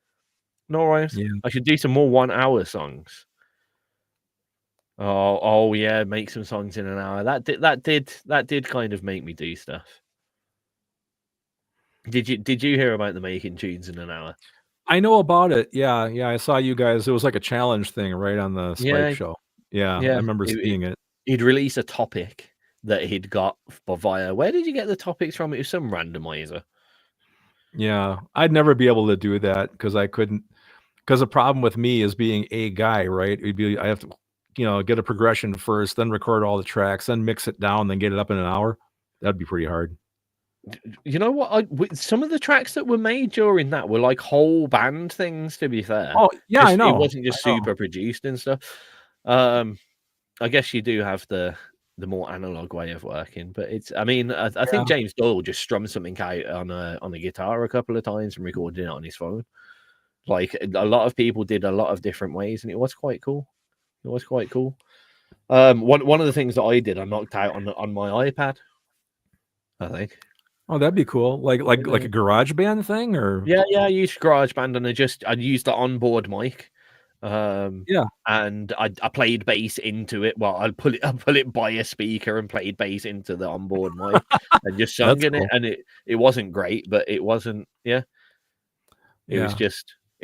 No worries. Yeah. I should do some more 1 hour songs. Oh yeah, make some songs in an hour. That did kind of make me do stuff. Did you hear about the making tunes in an hour? I know about it. Yeah, I saw you guys. It was like a challenge thing, right, on the Spike show. Yeah, I remember seeing it. He'd release a topic that he'd got via. Where did you get the topics from? It was some randomizer. Yeah, I'd never be able to do that because I couldn't. Because the problem with me is being a guy, right? I have to, get a progression first, then record all the tracks, then mix it down, then get it up in an hour. That'd be pretty hard. You know what? Some of the tracks that were made during that were like whole band things, to be fair. Oh, yeah, I know. It wasn't just super produced and stuff. I guess you do have the more analog way of working, but I think James Doyle just strummed something out on a guitar a couple of times and recorded it on his phone. Like a lot of people did a lot of different ways, and it was quite cool. One of the things that I did, I knocked out on my iPad, I think. Oh, that'd be cool. Like a garage band thing, or yeah, I used GarageBand, and I used the onboard mic. And I played bass into it. Well, I put it by a speaker and played bass into the onboard mic and just sung in it. And it wasn't great, but it wasn't. It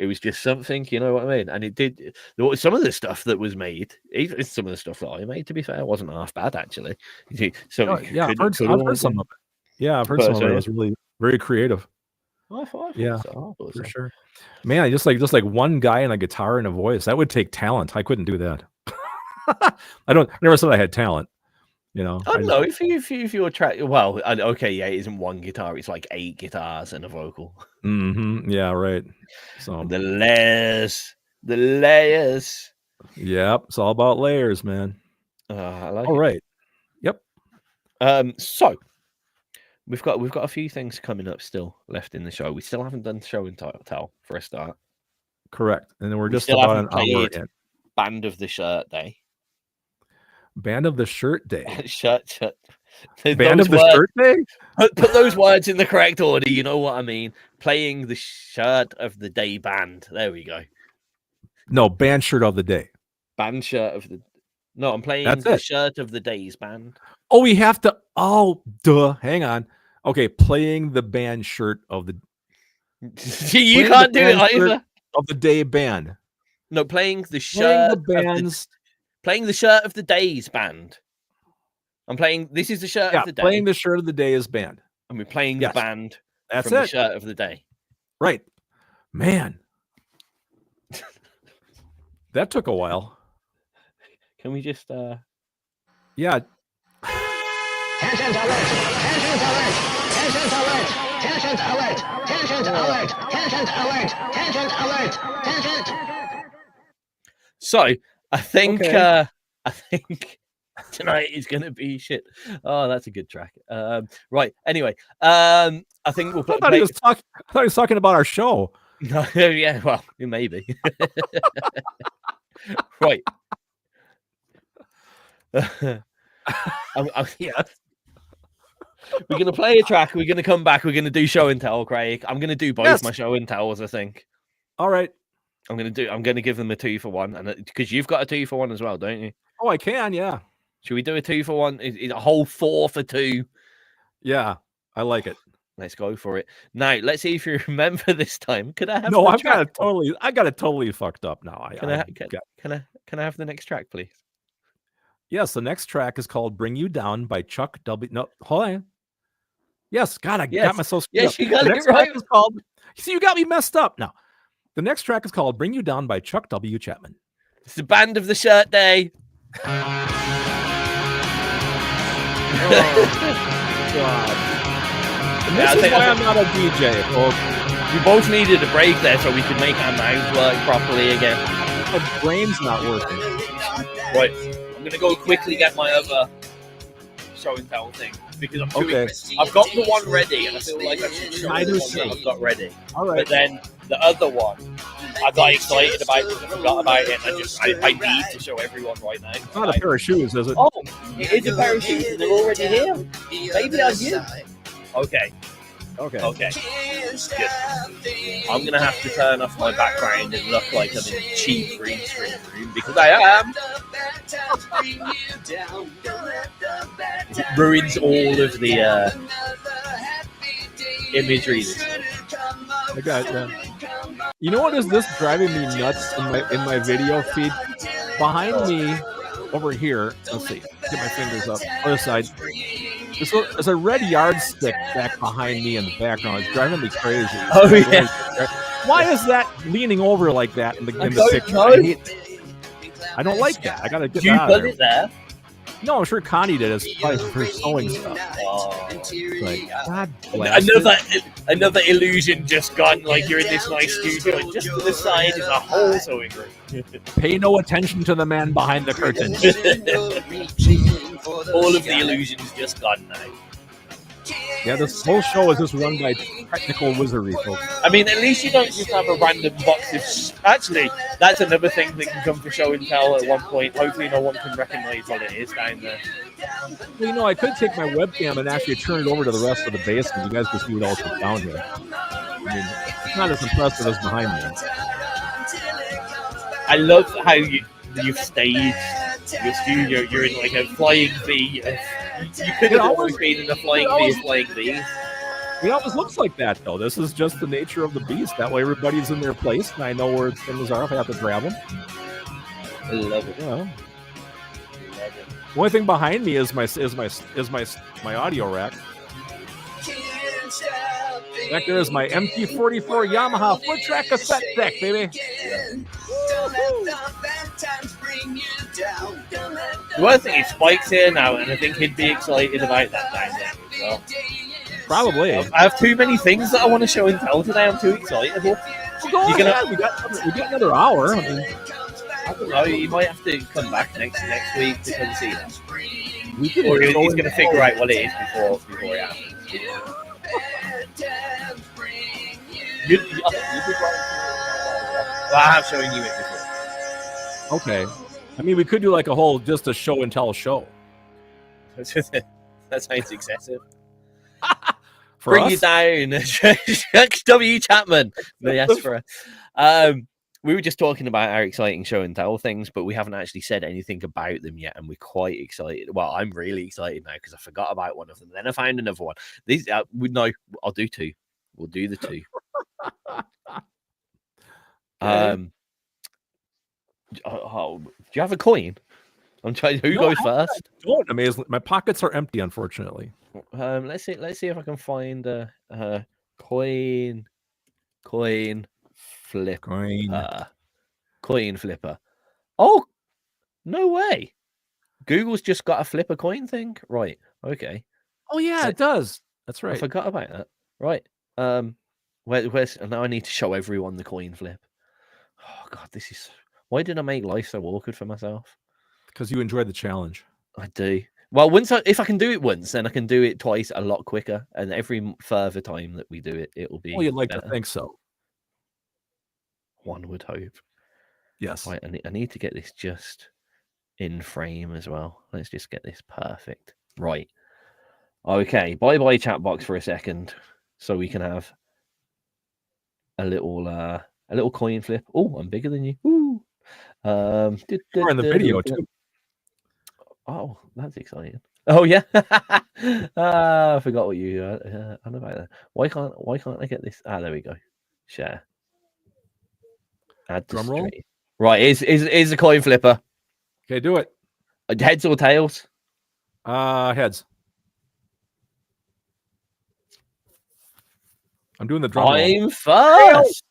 was just something, you know what I mean? And it did. Some of the stuff that was made, even some of the stuff that I made, to be fair, wasn't half bad actually. I've heard some of it. Yeah, I've heard some of it. It was really very creative. I thought for sure. Man, just like one guy and a guitar and a voice, that would take talent. I couldn't do that. I never said I had talent. I don't know if you're it isn't one guitar, it's like 8 guitars and a vocal. Yeah, right. So the layers. Yep, it's all about layers, man. I like all it. Right. Yep. So we've got a few things coming up still left in the show. We still haven't done show and tell for a start. Correct. And then we're just about an hour in. Band of the Shirt Day. Band of the Shirt Day. Shirt. Band of the Shirt Day? Put those words in the correct order. You know what I mean? Playing the Shirt of the Day band. There we go. No, band shirt of the day. Band shirt of the... No, I'm playing Shirt of the Day's band. Oh, we have to... Oh, duh. Hang on. Okay, playing the band shirt of the... You can't do it either. Of the day band. No, playing the shirt playing the Shirt of the Day's band. I'm playing... This is the Shirt of the Day. Playing the Shirt of the Day's band. And we're playing the band from the Shirt of the Day. Right. Man. That took a while. Can we just... Yeah. Tangent alert! Tangent alert! Tangent alert! Tangent alert! Tangent alert! Tangent alert! Tangent alert! Tangent! So, I think tonight is going to be shit. Oh, that's a good track. Right. Anyway, I think we'll play... I thought he was talking about our show. No, yeah, well, maybe. Right. We're gonna play a track. We're gonna come back. We're gonna do show and tell, Craig. I'm gonna do both Yes. my show and tells. I think All right. I'm gonna give them a 2-for-1, and because you've got a 2-for-1 as well, don't you? Oh, I can. Yeah. Should we do a 2-for-1? Is a whole 4-for-2? Yeah. I like it. Let's go for it. Now, let's see if you remember this time. Could I have No, the I've got track? it totally fucked up now. Can I have the next track, please? Yes, the next track is called "Bring You Down" by Chuck W. No, hold on. Yes, God, I got myself screwed Yes, up. you got The it next track right. is called. See, you got me messed up now. The next track is called "Bring You Down" by Chuck W. Chapman. It's the band of the shirt day. God. And Yeah, this is why I'm not a DJ, folks. We both needed a break there so we could make our mouths work properly again. My brain's not working. Right, I'm gonna go quickly get my other show and tell thing because I'm doing. I've got the one ready, and I feel like I should show the one that I've got ready. All right. But then the other one, I got excited about because I forgot about it. And I need to show everyone right now. It's not a pair of shoes, is it? Oh, it is a pair of shoes, and they're already here. Maybe I did. Okay. Good. I'm gonna have to turn off my background and look like I'm in a cheap green screen room because I am. It ruins all of the imagery. I got that. You know what is this driving me nuts in my video feed? Behind me, over here. Let's see. Get my fingers up. Other side. There's a red yardstick back behind me in the background. It's driving me crazy. Oh yeah. Why is that leaning over like that in the picture? I don't like that. I gotta get You that out of put there. it there. No, I'm sure Connie did. It's probably for sewing stuff. Oh. Like, God bless it. Another illusion just gone. Like you're in this nice studio, and just to the side is a whole sewing room. Pay no attention to the man behind the curtain. All of the illusions just gone now. Yeah, this whole show is just run by technical wizardry, folks. I mean, at least you don't just have a random box of. Actually, that's another thing that can come for show and tell at one point. Hopefully, no one can recognize what it is down there. Well, you know, I could take my webcam and actually turn it over to the rest of the basement. You guys can see what else is down here. I mean, it's not as impressive as behind me. I love how you've staged your studio. You're in like a flying V. You could have always been in a flying V of flying Vs. It always looks like that, though. This is just the nature of the beast. That way, everybody's in their place, and I know where things are if I have to grab them. I love it. Yeah. The only thing behind me is my audio rack. Back there is my MT44 Yamaha foot track cassette deck, baby. Well, I think he Spike's here now, and I think he'd be excited about that down there as well. Probably. I have too many things that I want to show and tell today. I'm too excitable. We got another hour. I mean, I don't know. You might have to come back next week to come see that. we could Or he's go going to figure out what it is before it happens. Well, I have shown you it before. Okay. I mean, we could do like just a show and tell show. That sounds excessive. For Bring us? you down, W. Chapman. No, yes, for we were just talking about our exciting show and tell things, but we haven't actually said anything about them yet, and we're quite excited. Well, I'm really excited now because I forgot about one of them. Then I found another one. These, I'll do two. We'll do the two. Do you have a coin? I'm trying. Who goes first? Don't. Amazing. My pockets are empty, unfortunately. Let's see if I can find a coin flip. Coin flipper. Oh, no way. Google's just got a flip a coin thing. Right. Okay. Oh yeah, it does. That's right. I forgot about that. Right. Where's now I need to show everyone the coin flip. Oh god, this is why did I make life so awkward for myself? Because you enjoyed the challenge. I do. Well, if I can do it once, then I can do it twice a lot quicker. And every further time that we do it, it will be. Well, you'd like better. to think so. One would hope. Yes. Right, I need to get this just in frame as well. Let's just get this perfect. Right. Okay, bye chat box for a second, so we can have a little coin flip. Oh, I'm bigger than you. Ooh. We're in the video too. Oh, that's exciting. Oh yeah. I forgot what you on about that. Why can't I get this? Ah, there we go. Share. Add to Drum roll. stream. Right, is a coin flipper. Okay, do it. Heads or tails? Heads. I'm doing the drum roll. I'm first.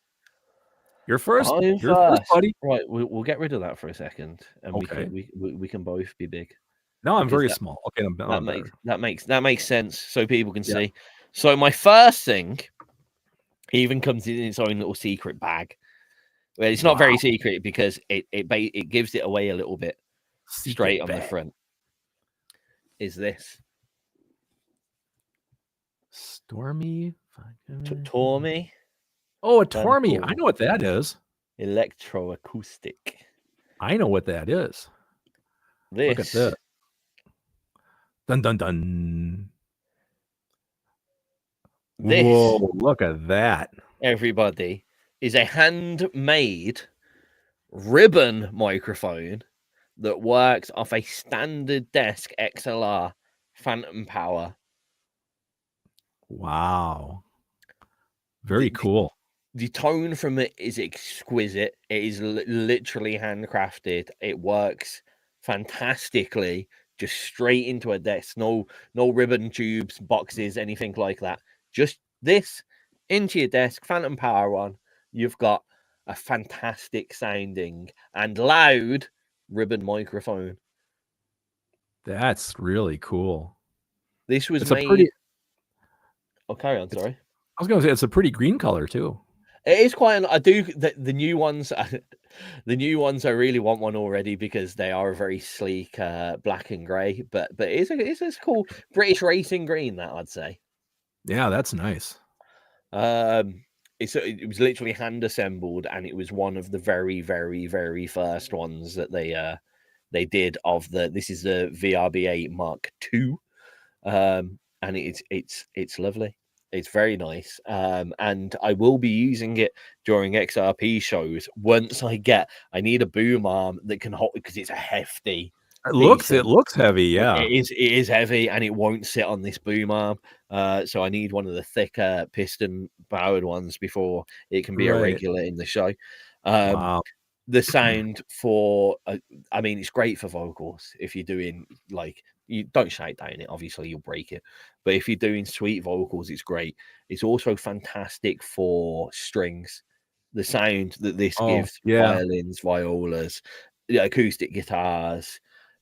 You're first. I'm You're first, first. buddy. Right, we'll get rid of that for a second, and Okay. we can both be big. No, I'm Because very that- small. Okay, I'm That makes sense, so people can Yeah. see. So my first thing even comes in its own little secret bag. Well, it's not very secret because it gives it away a little bit straight on the front. Is this Stormy Tormy Oh, a Tormy. I cool. know what that is. electroacoustic? I know what that is. This Look at this. Dun dun dun. This, Whoa, look at that. everybody, is a handmade ribbon microphone that works off a standard desk XLR Phantom Power. Wow. Very cool. The tone from it is exquisite. It is literally handcrafted. It works fantastically, just straight into a desk. No ribbon tubes, boxes, anything like that. Just this into your desk, Phantom Power on. You've got a fantastic sounding and loud ribbon microphone. That's really cool. This was It's made. a pretty. Oh, carry on. Sorry. I was going to say it's a pretty green color too. It is quite. I do the new ones. The new ones, I really want one already because they are a very sleek black and grey. But it's a cool British racing green, that I'd say. Yeah, that's nice. It was literally hand assembled, and it was one of the very, very, very first ones that they did of the. This is the VRB8 Mark II, and it's lovely. It's very nice, and I will be using it during XRP shows. Once I need a boom arm that can hold, because it's a hefty. It looks heavy. Yeah, it is heavy, and it won't sit on this boom arm. So I need one of the thicker piston powered ones before it can be a regular in the show. Wow. The sound for, I mean, it's great for vocals. If you're doing you don't shout down it, obviously you'll break it. But if you're doing sweet vocals, it's great. It's also fantastic for strings. The sound that this gives violins, violas, acoustic guitars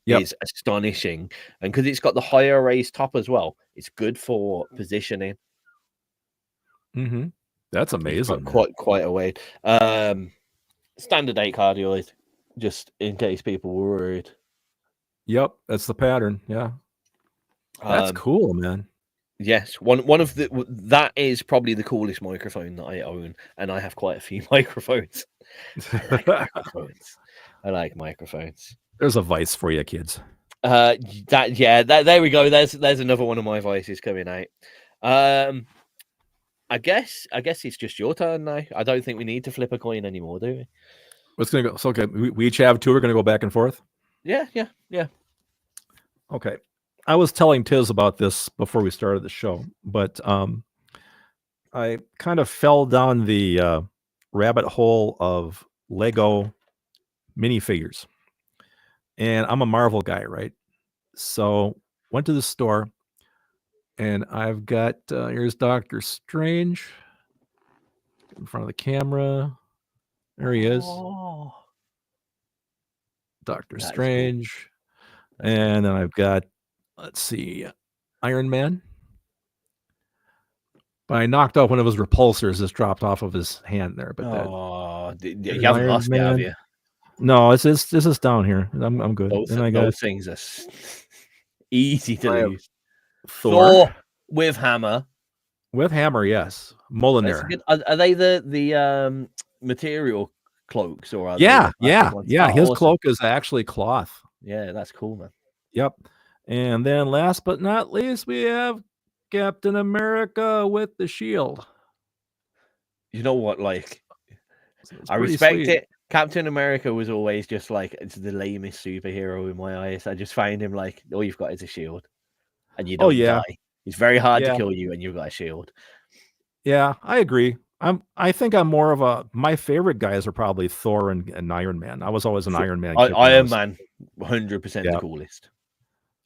is astonishing. And because it's got the higher raised top as well, it's good for positioning. Mm-hmm. That's amazing. Quite a way. Standard 8 cardioid, just in case people were worried. Yep, that's the pattern. Yeah, that's cool, man. Yes, one of that is probably the coolest microphone that I own, and I have quite a few microphones. I like microphones. There's a vice for you, kids. There we go. There's another one of my vices coming out. I guess it's just your turn now. I don't think we need to flip a coin anymore, do we? What's gonna go? So okay, we each have two. We're gonna go back and forth. Yeah. Okay. I was telling Tizz about this before we started the show, but I kind of fell down the rabbit hole of Lego minifigures. And I'm a Marvel guy, right? So went to the store, and I've got, here's Doctor Strange in front of the camera. There he is. Oh, Doctor Strange. Cool. And then I've got, let's see, Iron Man. But I knocked off one of his repulsors. Just dropped off of his hand there. But you haven't lost me, have you? No, this is down here. I'm good. Those things are easy to lose. Thor with hammer. With hammer, yes. Molinar. Are they the material cloaks or? Yeah. His cloak is actually cloth. Yeah, that's cool, man. Yep. And then last but not least, we have Captain America with the shield. You know what? Like, So it's I pretty respect sweet. it. Captain America was always just like it's the lamest superhero in my eyes. I just find him like all you've got is a shield, and you Oh, don't yeah. die. It's very hard to Yeah. kill you, and you've got a shield. Yeah, I agree. I think I'm more of a. My favorite guys are probably Thor and Iron Man. I was always an Iron Man. kid when I Iron was- Man, 100% Yeah. the coolest.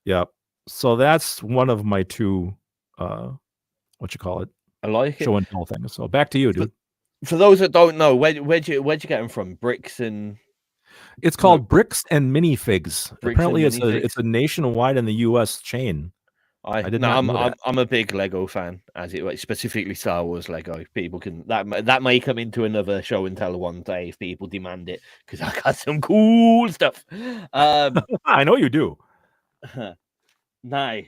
Yep. So that's one of my two. What you call it? I like it. Show and tell things. So back to you, dude. For those that don't know, where'd you get them from? Bricks and It's called Bricks and Minifigs. Bricks Apparently, and it's a nationwide in the U.S. chain. I did not know that. I'm a big Lego fan, as it specifically Star Wars Lego. People can that may come into another show and tell one day if people demand it because I got some cool stuff. I know you do. No,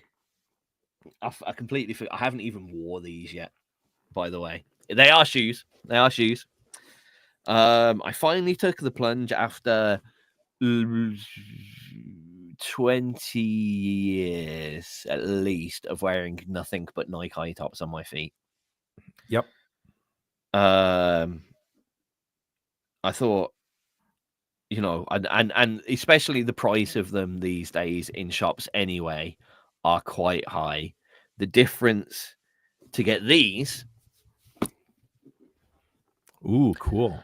I completely I haven't even wore these yet. By the way, they are shoes. They are shoes. I finally took the plunge after 20 years at least of wearing nothing but Nike high tops on my feet. Yep. I thought, you know, and especially the price of them these days in shops anyway are quite high. The difference to get these, Ooh, cool.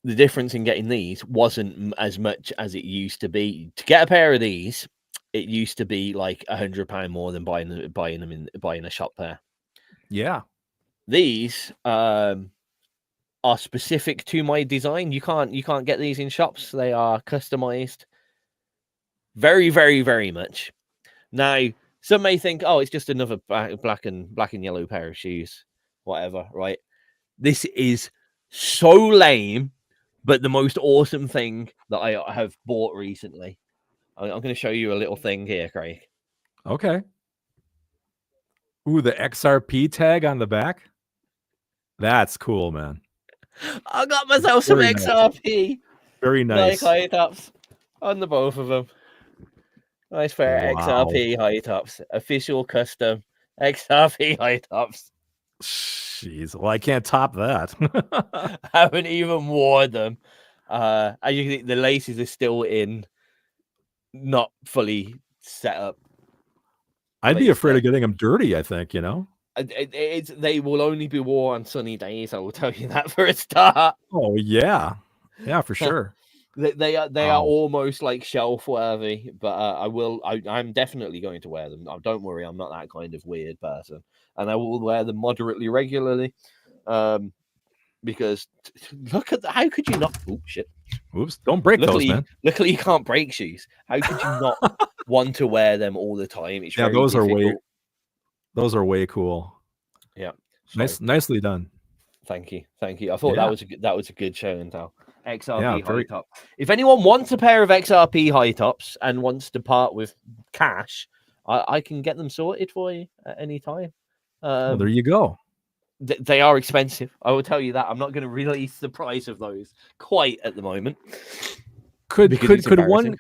the difference in getting these wasn't as much as it used to be. To get a pair of these, it used to be like £100 more than buying a shop pair. Yeah. These are specific to my design. You can't get these in shops. They are customized very, very, very much. Now, some may think, oh, it's just another black and yellow pair of shoes, whatever, right? This is so lame, but the most awesome thing that I have bought recently. I'm going to show you a little thing here, Craig. Okay. Ooh, the XRP tag on the back. That's cool, man. I got myself some Very nice. XRP. Very nice. High tops on the both of them. Nice pair of Wow. XRP high tops. Official custom XRP high tops. Jeez. Well, I can't top that. Haven't even worn them. As you can see, the laces are still in, not fully set up. I'd be But afraid of getting them dirty, I think, you know? They will only be worn on sunny days. I will tell you that for a start. Oh, yeah. Yeah, for sure. They are Wow. almost like shelf worthy, but I'm definitely going to wear them. Don't worry, I'm not that kind of weird person, and I will wear them moderately regularly. Because look at how could you not? Oh shit! Oops! Don't break those, man. Luckily, you can't break shoes. How could you not want to wear them all the time? It's very those difficult. those are way cool. Yeah, so, Nicely done. Thank you. I thought Yeah. that was a good show and tell. XRP Yeah, high very- top. If anyone wants a pair of XRP high tops and wants to part with cash, I can get them sorted for you at any time. Well, there you go. They are expensive. I will tell you that. I'm not going to release the price of those quite at the moment. Could because it's embarrassing.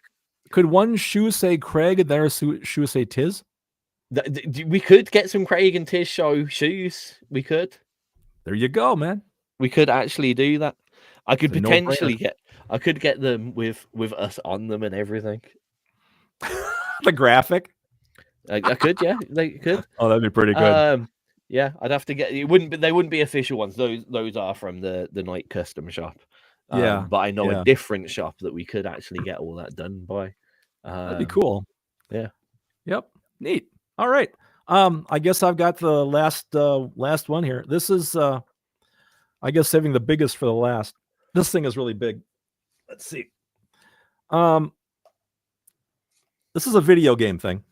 one shoe say Craig and their shoe say Tizz? We could get some Craig and Tizz Show shoes. We could. There you go, man. We could actually do that. I could It's a no-brainer. potentially I could get them with us on them and everything. The graphic. I could, yeah. They could. Oh, that'd be pretty good. Yeah, I'd have to get. They wouldn't be official ones. Those are from the Nike custom shop. Yeah, but I know yeah. a different shop that we could actually get all that done by. That'd be cool. Yeah. Yep. Neat. All right. I guess I've got the last one here. This is I guess saving the biggest for the last. This thing is really big. Let's see. This is a video game thing.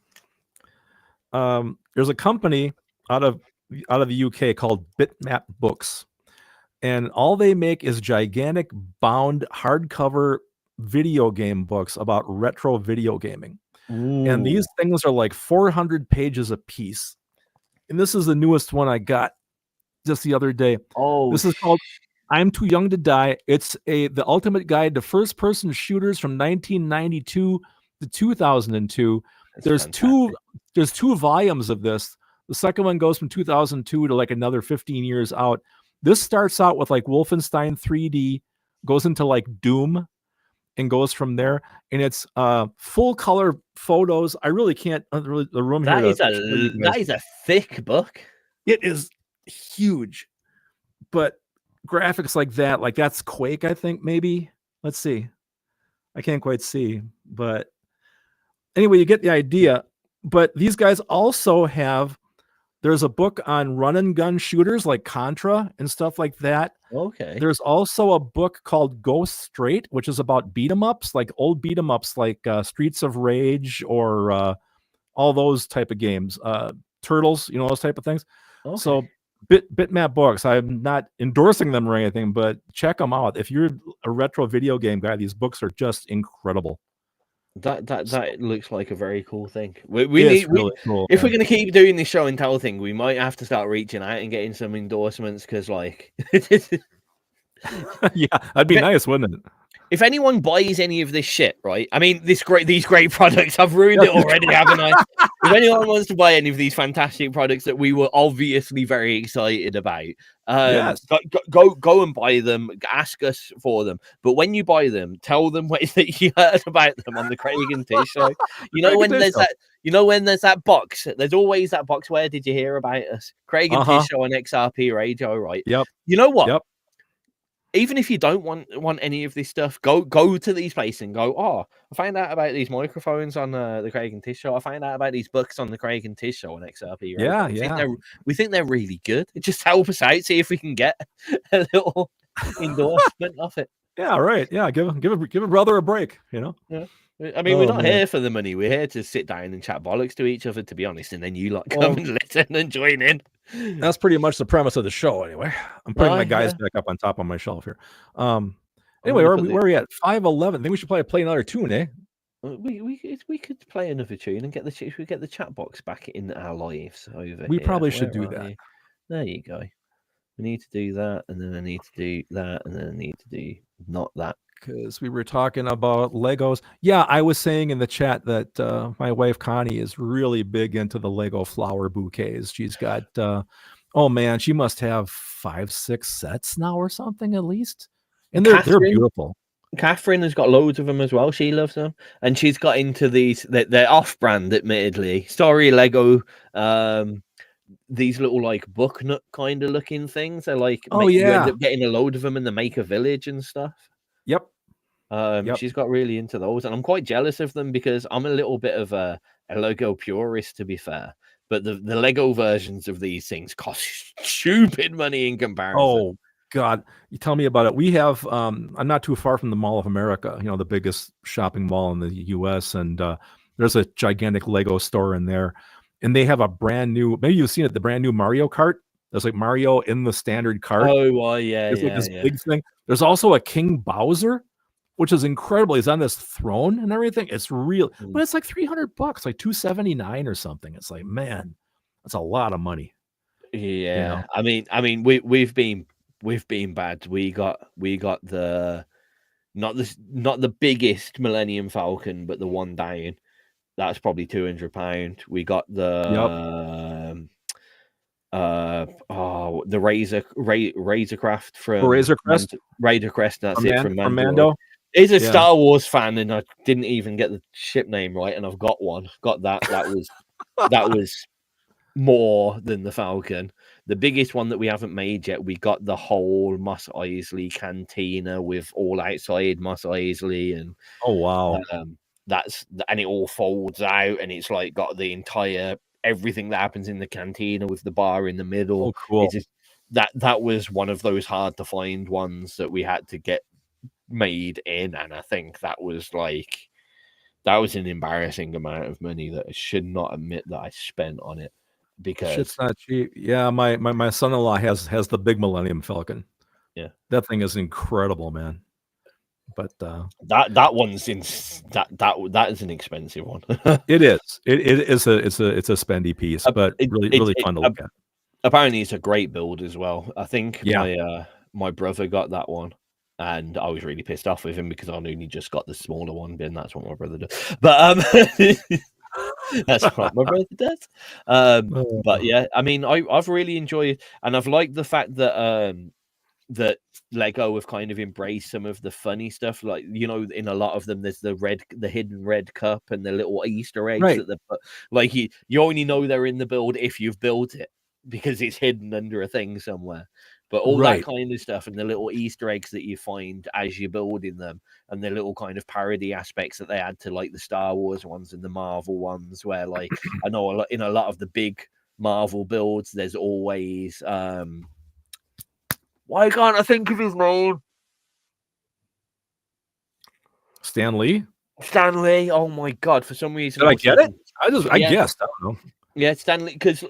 There's a company out of the UK called Bitmap Books, and all they make is gigantic bound hardcover video game books about retro video gaming. And these things are like 400 pages a piece. And this is the newest one I got just the other day. Oh, This is called I'm Too Young to Die. It's the ultimate guide to first-person shooters from 1992 to 2002. there's fantastic. two volumes of this. The second one goes from 2002 to like another 15 years out. This starts out with like Wolfenstein 3D, goes into like Doom, and goes from there. And it's full color photos. I really can't the room That here. is a thick book. It is huge, but graphics like that, like that's Quake, I think maybe. Let's see. I can't quite see, but anyway, you get the idea. But these guys also have. There's a book on run and gun shooters like Contra and stuff like that. Okay. There's also a book called Go Straight, which is about beat 'em ups, like old beat 'em ups, like Streets of Rage or all those type of games, Turtles, those type of things. Okay. So Bitmap Books, I'm not endorsing them or anything, but check them out. If you're a retro video game guy, these books are just incredible. That looks like a very cool thing. If Really cool, we're going to keep doing this show and tell thing, we might have to start reaching out and getting some endorsements because, like, yeah, that'd be nice, wouldn't it? If anyone buys any of this shit, right? I mean, these great products. I've ruined it already, haven't I? If anyone wants to buy any of these fantastic products that we were obviously very excited about, yes. go and buy them. Ask us for them. But when you buy them, tell them that you heard about them on the Craig and Tizz Show. When there's that box. There's always that box. Where did you hear about us? Craig and Tizz Show on XRP Radio, right? Yep. You know what? Yep. Even if you don't want any of this stuff, go to these places and go, oh, I found out about these microphones on the Craig and Tizz Show. I found out about these books on the Craig and Tizz Show on XRP. Right? We think they're really good. Just help us out, see if we can get a little endorsement off it. Yeah, right. Yeah, give a brother a break, Yeah. I mean, we're not here for the money. We're here to sit down and chat bollocks to each other, to be honest, and then you come and listen and join in. That's pretty much the premise of the show, anyway. I'm putting my guys back up on top of my shelf here. Anyway, where are we at? 5:11. I think we should play another tune, eh? We could play another tune and get the chat box back in our lives over. We probably should do that. There you go. We need to do that, and then I need to do that, and then I need to do not that. Because we were talking about Legos. Yeah, I was saying in the chat that my wife Connie is really big into the Lego flower bouquets. She's got, oh man, she must have 5-6 sets now or something at least. And they're beautiful. Catherine has got loads of them as well. She loves them. And she's got into these, they're off-brand, admittedly. Story Lego, these little like book nut kind of looking things. They're like, you end up getting a load of them in the Maker Village and stuff. Yep. She's got really into those, and I'm quite jealous of them because I'm a little bit of a Lego purist, to be fair. But the Lego versions of these things cost stupid money in comparison. Oh God, you tell me about it. We have I'm not too far from the Mall of America, the biggest shopping mall in the US, and there's a gigantic Lego store in there, and they have a brand new, maybe you've seen it, the brand new Mario Kart. There's like Mario in the standard cart. Oh, well, yeah. It's like this big thing. There's also a King Bowser, which is incredible. He's on this throne and everything. It's real, but it's like $300, like $279 or something. It's like, man, that's a lot of money. Yeah, I mean, we've been bad. We got the not the biggest Millennium Falcon, but the one down. That's probably £200. We got the the Razorcraft from Razorcrest. That's it from Mando. He's a Star Wars fan, and I didn't even get the ship name right, and I've got one. Got that. That was more than the Falcon. The biggest one that we haven't made yet, we got the whole Mos Eisley cantina with all outside Mos Eisley, and oh wow, and it all folds out, and it's like got the entire everything that happens in the cantina with the bar in the middle. Oh, cool. That was one of those hard to find ones that we had to get made in, and I think that was an embarrassing amount of money that I should not admit that I spent on it, because it's not cheap. Yeah, my son-in-law has the big Millennium Falcon. Yeah, that thing is incredible, man. But that one's in that is an expensive one. It is. It's a spendy piece, but really fun to look at. Apparently, it's a great build as well. I think my brother got that one, and I was really pissed off with him because I only just got the smaller one, and that's what my brother did. But That's what my brother does. But yeah, I mean, I've really enjoyed, and I've liked the fact that that Lego have kind of embraced some of the funny stuff. Like, in a lot of them, there's the hidden red cup and the little Easter eggs Right. that they put. Like, you only know they're in the build if you've built it, because it's hidden under a thing somewhere. But all Right. that kind of stuff, and the little Easter eggs that you find as you're building them, and the little kind of parody aspects that they add to, like, the Star Wars ones and the Marvel ones, where, like, I know in a lot of the big Marvel builds, there's always why can't I think of his name? Stan Lee? Stan Lee. Oh my god! For some reason, Did I get it? I Yeah. guessed. I don't know. Yeah, Stan Lee. Because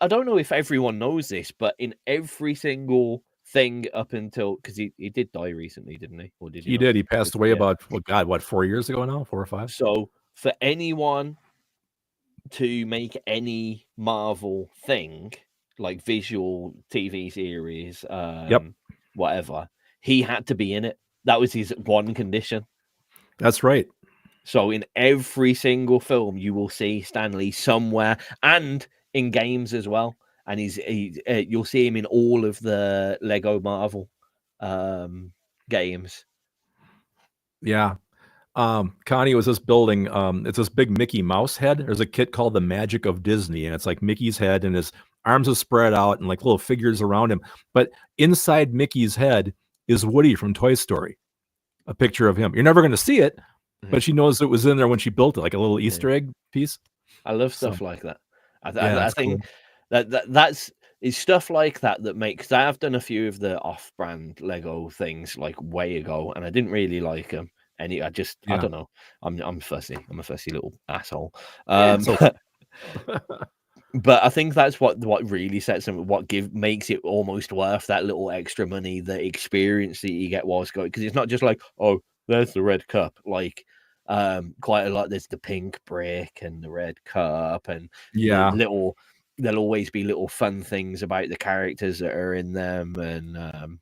I don't know if everyone knows this, but in every single thing up until, because he did die recently, didn't he? Or did he? He not? did. He passed away Yeah. about 4 years ago now, 4 or 5. So for anyone to make any Marvel thing, like visual TV series, whatever, he had to be in it. That was his one condition. That's right. So in every single film, you will see Stan Lee somewhere, and in games as well. And you'll see him in all of the Lego Marvel games. Yeah. Connie was just building, it's this big Mickey Mouse head. There's a kit called The Magic of Disney, and it's like Mickey's head, and his arms are spread out and like little figures around him. But inside Mickey's head is Woody from Toy Story, a picture of him. You're never going to see it, but she knows it was in there when she built it, like a little Easter egg piece. I love stuff like that. Yeah, I think cool. that's stuff like that makes. I have done a few of the off-brand Lego things like way ago, and I didn't really like them. I don't know. I'm fussy. I'm a fussy little asshole. But I think that's what really sets them. Makes it almost worth that little extra money, the experience that you get whilst going. Because it's not just like, oh, there's the red cup. Like, quite a lot. There's the pink brick and the red cup, and there'll always be little fun things about the characters that are in them, and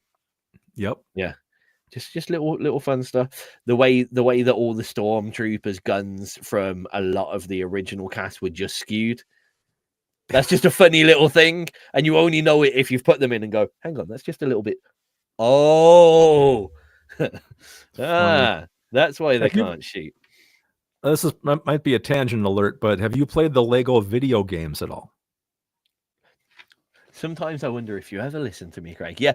just little fun stuff. The way that all the stormtroopers' guns from a lot of the original cast were just skewed. That's just a funny little thing, and you only know it if you've put them in and go, hang on, that's just a little bit. Oh, that's why they can't shoot. This might be a tangent alert, but have you played the Lego video games at all? Sometimes I wonder if you ever listen to me, Craig. Yeah.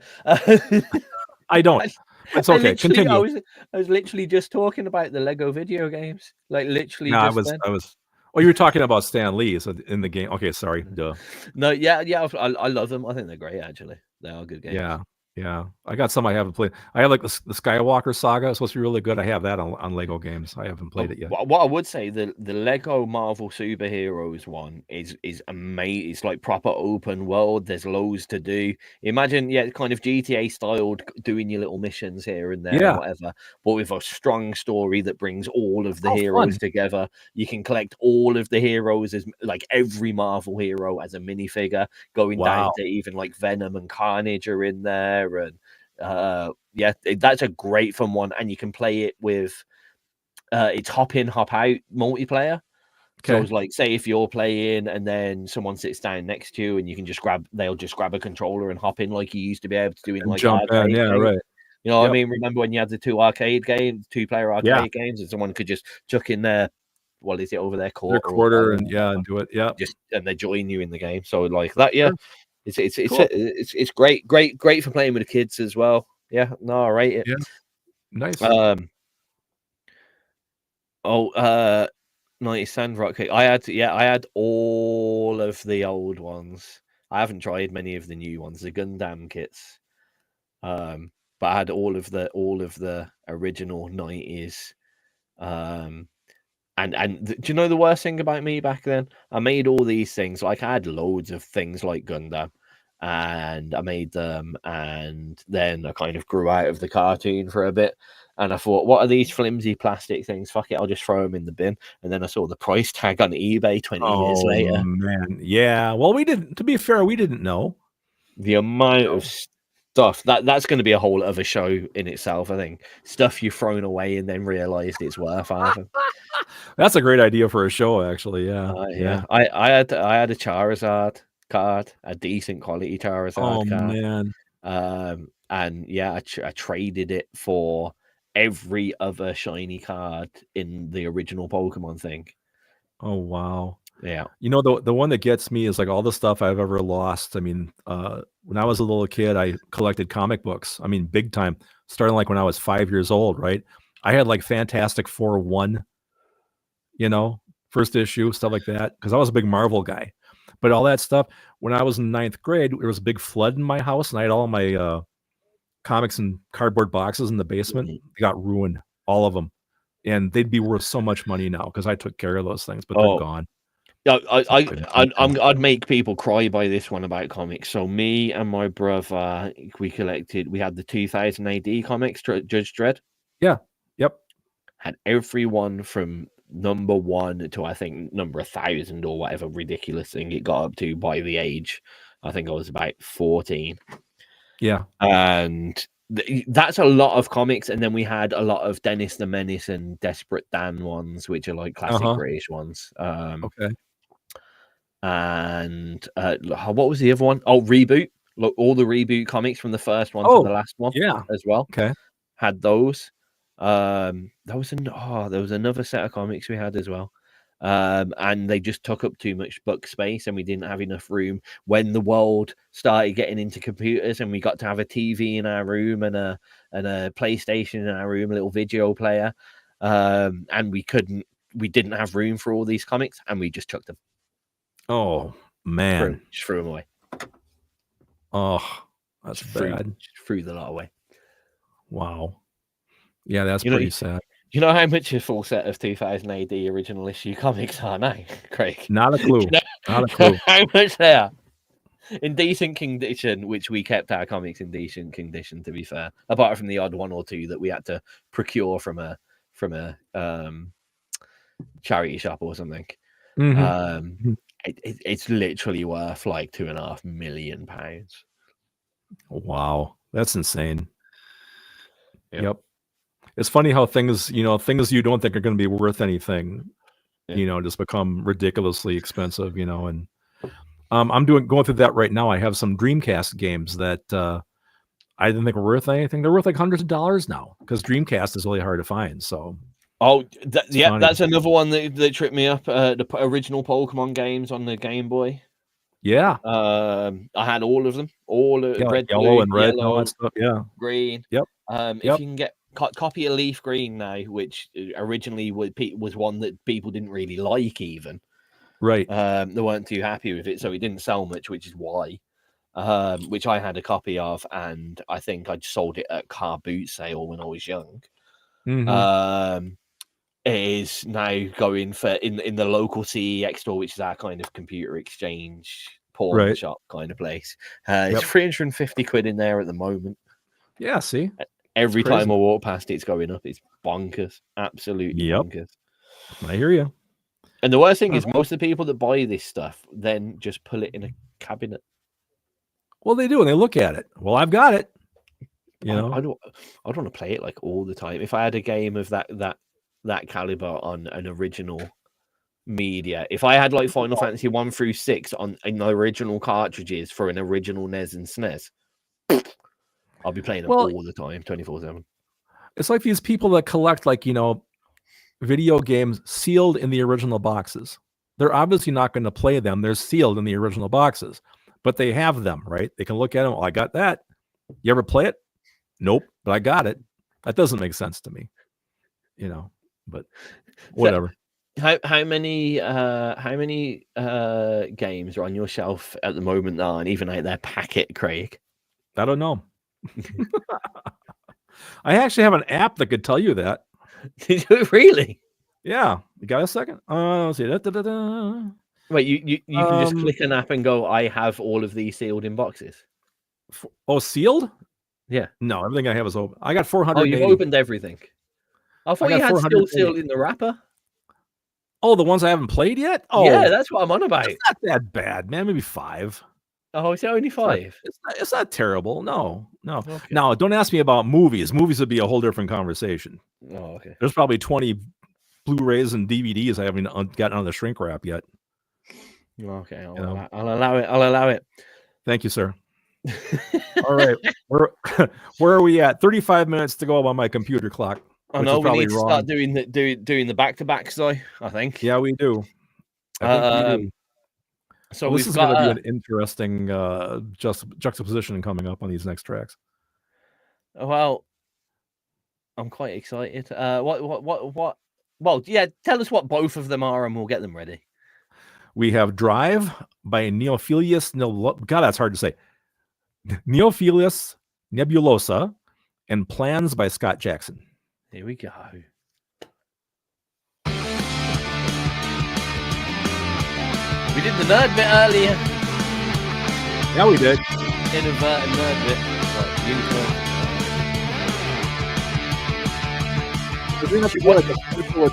I don't. It's okay. Continue. I was literally just talking about the Lego video games. Like, literally. No, I was. Oh, you were talking about Stan Lee in the game. Okay, sorry. Duh. No, yeah. I love them. I think they're great, actually. They are good games. Yeah. I got some I haven't played. I have like the Skywalker Saga. It's supposed to be really good. I have that on Lego games. I haven't played it yet. What I would say, the Lego Marvel Superheroes one is amazing. It's like proper open world. There's loads to do. Imagine, kind of GTA styled, doing your little missions here and there, or whatever, but with a strong story that brings all of the heroes together. You can collect all of the heroes as like every Marvel hero as a minifigure, going down to even like Venom and Carnage are in there. And that's a great fun one, and you can play it with it's hop in hop out multiplayer. So it's like, say if you're playing and then someone sits down next to you, and you can they'll just grab a controller and hop in like you used to be able to do in like jump in, right. You know what I mean? Remember when you had the two player arcade games, and someone could just chuck in their, what is it over there, quarter and do it, and they join you in the game. So like that, It's great for playing with the kids as well. Yeah, no, I rate it. Yeah, nice. 90 Sandrock. I had all of the old ones. I haven't tried many of the new ones, the Gundam kits. But I had all of the original 90s. And do you know the worst thing about me back then? I made all these things. Like, I had loads of things like Gundam, and I made them, and then I kind of grew out of the cartoon for a bit, and I thought, what are these flimsy plastic things? Fuck it, I'll just throw them in the bin. And then I saw the price tag on eBay 20 years later. Oh man, yeah. Well, to be fair, we didn't know the amount of stuff that's going to be a whole other show in itself. I think stuff you've thrown away and then realized it's worth having. That's a great idea for a show, actually. Yeah. Yeah. I had a Charizard card, a decent quality Charizard Oh card. man. And yeah, I traded it for every other shiny card in the original Pokemon thing. Oh wow. Yeah. You know, the one that gets me is like all the stuff I've ever lost. I mean, when I was a little kid, I collected comic books. I mean, big time. Starting like when I was 5 years old, right? I had like Fantastic Four 1, you know, first issue, stuff like that, because I was a big Marvel guy. But all that stuff, when I was in 9th grade, there was a big flood in my house, and I had all my comics in cardboard boxes in the basement. They got ruined, all of them. And they'd be worth so much money now because I took care of those things, but they're gone. I'd make people cry by this one about comics. So me and my brother, we had the 2000 AD comics, Judge Dredd. Yeah. Yep. Had everyone from number 1 to I think number 1,000 or whatever ridiculous thing it got up to by the age. I think I was about 14. Yeah. And that's a lot of comics. And then we had a lot of Dennis the Menace and Desperate Dan ones, which are like classic British ones. Okay. And what was the other one? Oh, Reboot. Look, all the Reboot comics from the first one to the last one. Yeah. As well. Okay. Had those. There was another set of comics we had as well. And they just took up too much book space, and we didn't have enough room when the world started getting into computers, and we got to have a TV in our room and a PlayStation in our room, a little video player. And we didn't have room for all these comics, and we just chucked them. Oh man, just threw them away. Oh, that's bad. Threw the lot away. Wow. Yeah, that's pretty sad. You know how much a full set of 2000 AD original issue comics are now, Craig? Not a clue. Not a clue. How much they are? In decent condition, which we kept our comics in decent condition, to be fair. Apart from the odd one or two that we had to procure from a charity shop or something. Mm-hmm. It's literally worth like £2.5 million. Wow, that's insane. Yep. It's funny how things you don't think are going to be worth anything, just become ridiculously expensive, and I'm going through that right now. I have some Dreamcast games that I didn't think were worth anything. They're worth like hundreds of dollars now because Dreamcast is really hard to find. So, that's another one that tripped me up. The original Pokemon games on the Game Boy. Yeah, I had all of them, red, yellow, blue, and red, yellow, and all that stuff. Yeah, green. Yep. If you can get copy of Leaf Green now, which originally was one that people didn't really like, even right. They weren't too happy with it, so it didn't sell much, which is why. Which I had a copy of, and I think I sold it at car boot sale when I was young. Mm-hmm. Is now going for in the local CEX store, which is our kind of computer exchange porn shop kind of place. It's 350 quid in there at the moment. Yeah, see, every time I walk past it's going up. It's bonkers, absolutely bonkers. I hear you. And the worst thing is, most of the people that buy this stuff then just pull it in a cabinet. Well, they do, and they look at it. Well, I've got it. I don't want to play it like all the time. If I had a game of that caliber on an original media, if I had like Final Fantasy 1 through 6 in the original cartridges for an original NES and SNES, I'll be playing them all the time, 24/7. It's like these people that collect video games sealed in the original boxes. They're obviously not going to play them. They're sealed in the original boxes, but they have them, right? They can look at them. Oh, I got that. You ever play it? Nope, but I got it. That doesn't make sense to me, but whatever. So how many games are on your shelf at the moment that aren't even out their packet, Craig? I don't know. I actually have an app that could tell you that. Did you really? Yeah. You got a second? Let's see. Wait, you can just click an app and go, I have all of these sealed in boxes. Sealed? Yeah. No, everything I have is open. I got 400. Oh, you've opened everything. I thought you had still sealed in the wrapper. Oh, the ones I haven't played yet? Oh, yeah, that's what I'm on about. It's not that bad, man. Maybe 5. Oh, is it only 5? It's not terrible. No. Okay. Now, don't ask me about movies. Movies would be a whole different conversation. Oh, okay. There's probably 20 Blu-rays and DVDs I haven't gotten on the shrink wrap yet. Okay, I'll Yeah. allow it. Thank you, sir. All right. Where are we at? 35 minutes to go on my computer clock. I which know is we probably need to wrong. start doing the back-to-backs though, I think. Yeah, we do. I think we do. So Well, this we've is going to got be an interesting juxtaposition coming up on these next tracks. well, I'm quite excited. What? Well, yeah, tell us what both of them are and we'll get them ready. We have Drive by Neofelis Nebulosa. God, that's hard to say. Neofelis Nebulosa and Plans by Scott Jackson. Here we go. We did the nerd bit earlier. Yeah, we did. Inadvertent nerd bit.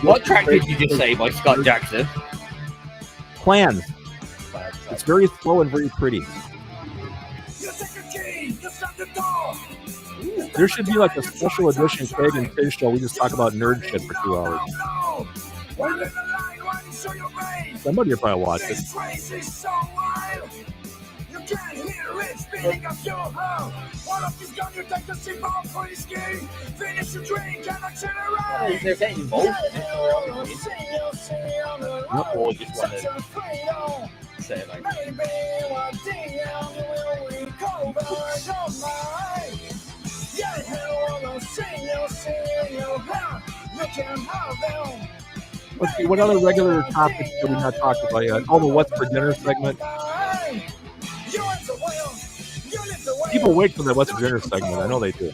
What track did you just say by Scott Jackson? Plans. It's very slow and very pretty. There should be like a special edition Craig and Tizz Show. We just talk about nerd shit for 2 hours. Somebody will probably watch it. They're getting involved in it. Or just want to say it like Let's see, what other regular topics did we not talk about yet? Oh, the What's for Dinner segment. People wait for the What's for Dinner segment. I know they do.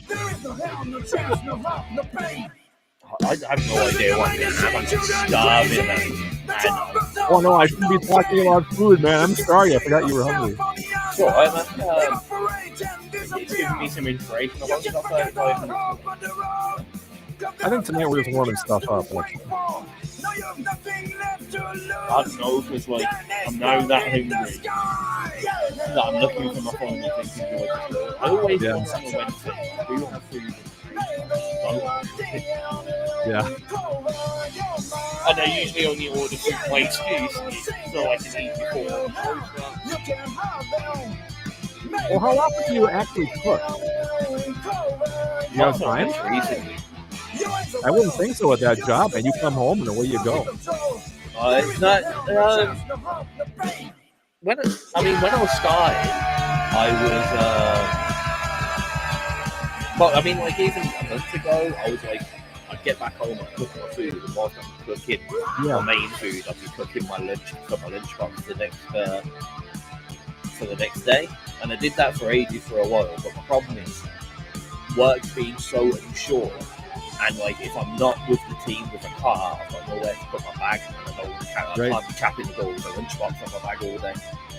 I have no idea what it is. I'm just starving, man. Oh, no, I shouldn't be talking about food, man. I'm sorry. I forgot you were hungry. It's alright, man. It's giving me some inspiration about stuff that I think tonight we're just warming stuff up. Actually. I don't know, because like, I'm now that hungry that I'm looking for my phone and thinking, I always want something Wednesday. We want food. Yeah. And I usually only order food. My excuse is so I can eat before. Well, how often do you actually cook? You have time? Recently. I wouldn't think so with that job, and you come home and away you go. It's not. When I was starting, I was. Well, I mean, like even a month ago, I was like, I'd get back home and cook my food, and whilst I'm cooking my main food, I'd be cooking my lunch for my lunchbox for the next day, and I did that for ages for a while. But my problem is, work's being so unsure. And like, if I'm not with the team with a car, I've got nowhere to put my bag, and I can't be tapping the door with a lunchbox on my bag all day.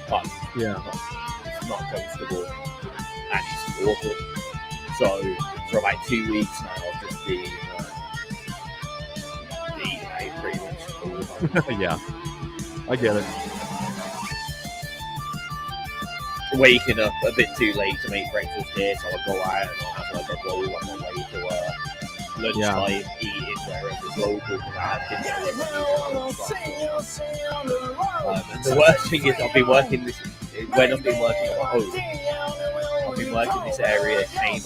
But it's not comfortable, and it's awful. So for about 2 weeks now, I've just been eating out pretty much all the time. Yeah, I get it. Waking up a bit too late to make breakfast here, so I'll go out and I'll have like a roll on my way to lunchtime, eating wherever's local. The worst thing is I've been working this when I've been working at home. I've been working this area at Cambridge,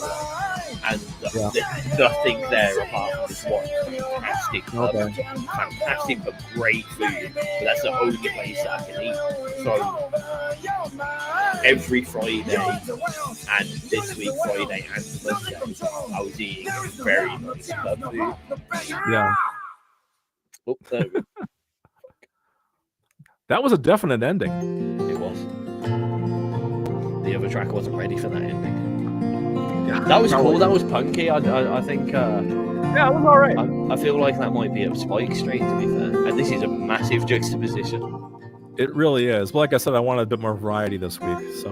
and there's nothing there apart from this one fantastic but great food. But that's the only place that I can eat. So every Friday and this week Friday and Monday, I was eating very nice club food. Yeah. Oh, there we go. That was a definite ending. It was. The other track wasn't ready for that ending. Yeah, that was cool. That was punky. I think. Yeah, it was all right. I feel like that might be up Spike Street, to be fair. And this is a massive juxtaposition. It really is. But like I said, I wanted a bit more variety this week. So,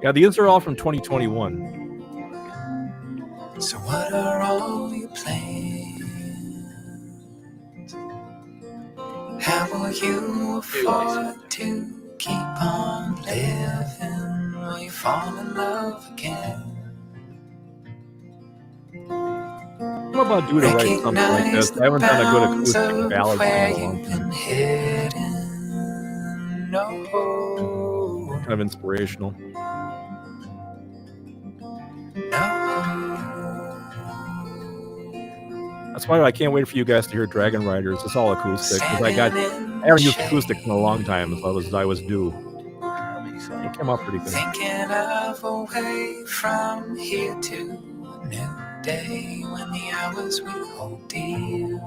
yeah, these are all from 2021. So what are all your plans? How will you afford to keep on living? fall in love again. What about do to write something like this? I haven't done a good acoustic ballad song in a long time. Hidden, no. Kind of inspirational. That's why I can't wait for you guys to hear Dragon Riders. It's all acoustic because I haven't used acoustics in a long time, so I was due. It came out pretty good. Thinking of a way from here to a new day when the hours we hold dear,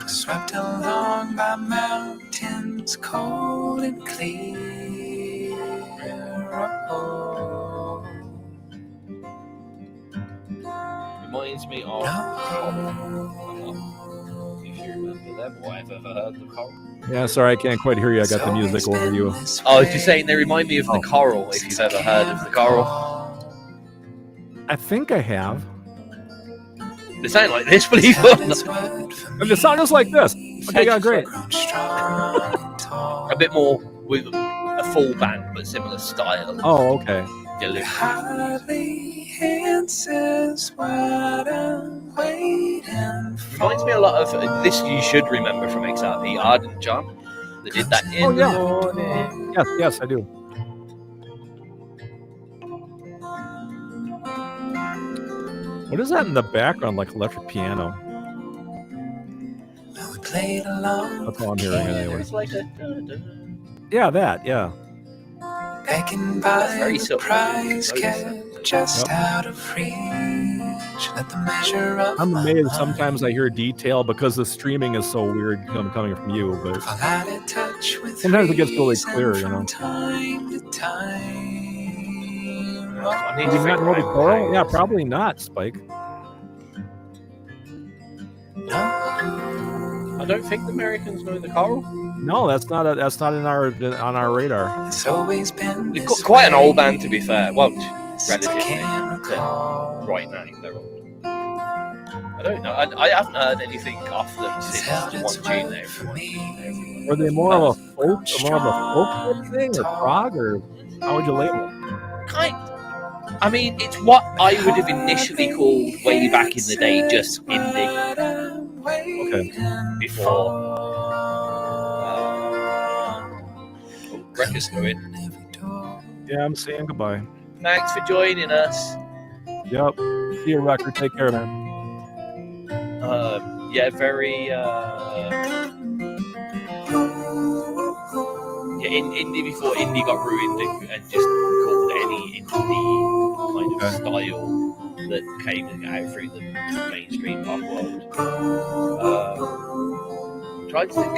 swept along by mountains cold and clear. Oh. Reminds me of if you remember them or I've ever heard the Coral. Yeah, sorry, I can't quite hear you. I got the music over you. I was just saying they remind me of the Coral, if you've ever heard of the Coral. I think I have. They sound like this, believe it or not. And it sounds just like this. Okay, yeah, great. A bit more with a full band, but similar style. Oh, okay. Reminds me a lot of this. You should remember from XRP, Ardent John. They did that in the morning. Yes, I do. What is that in the background, like electric piano? That's all I'm hearing anyway. It's like a Yeah, that, yeah. That's very prize just out of reach. Let the measure of I'm amazed sometimes I hear detail because the streaming is so weird coming from you, but sometimes it gets really clear, you know. Did you not know the choral? Yeah, probably not, Spike. I don't think the Americans know the Coral. No, that's not on our radar. It's always been They've got quite an old band, to be fair. Well, relatively. Right now, they're old. I don't know. I haven't heard anything off them since the one tune there. Were they more of a folk thing, or prog, or how would you label it? Kind. I mean, it's what I would have initially called way back in the day just indie. Okay. Before Wrecker's going. Yeah, I'm saying goodbye. Thanks for joining us. Yep. See you, Wrecker. Take care, man. Yeah, very. Yeah, indie before indie got ruined and just called any indie kind of style that came out through the mainstream pop world. Tried to think of